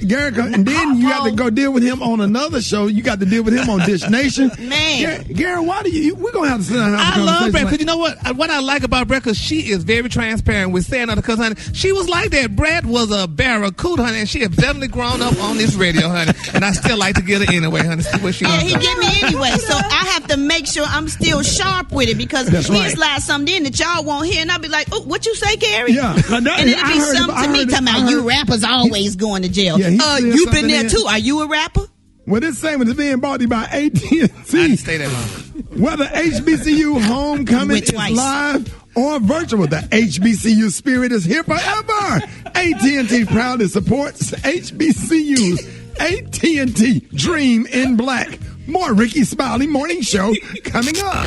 Gary, and then you got to go deal with him on another show. You got to deal with him on Dish Nation. Man, Gary, why do you? We're gonna have to sit down and have a I love Brett because you know what I like about Brett, because she is very transparent with saying other, because honey, she was like that. Brett was a barracuda, honey, and she has definitely grown up on this radio, honey. And I still like to get her anyway, honey. See what she he get me anyway. So I have to make sure I'm still sharp with it because he'll slide something in that y'all won't hear, and I'll be like, "Oh, what you say, Gary?" Yeah, and it'll be something to me talking about you rappers always going to jail. You been there too. Are you a rapper? Well, this segment is being brought to you by AT&T. I didn't stay that long. Whether HBCU homecoming is live or virtual, the HBCU spirit is here forever. AT&T proudly supports HBCUs. AT&T Dream in Black. More Rickey Smiley Morning Show coming up.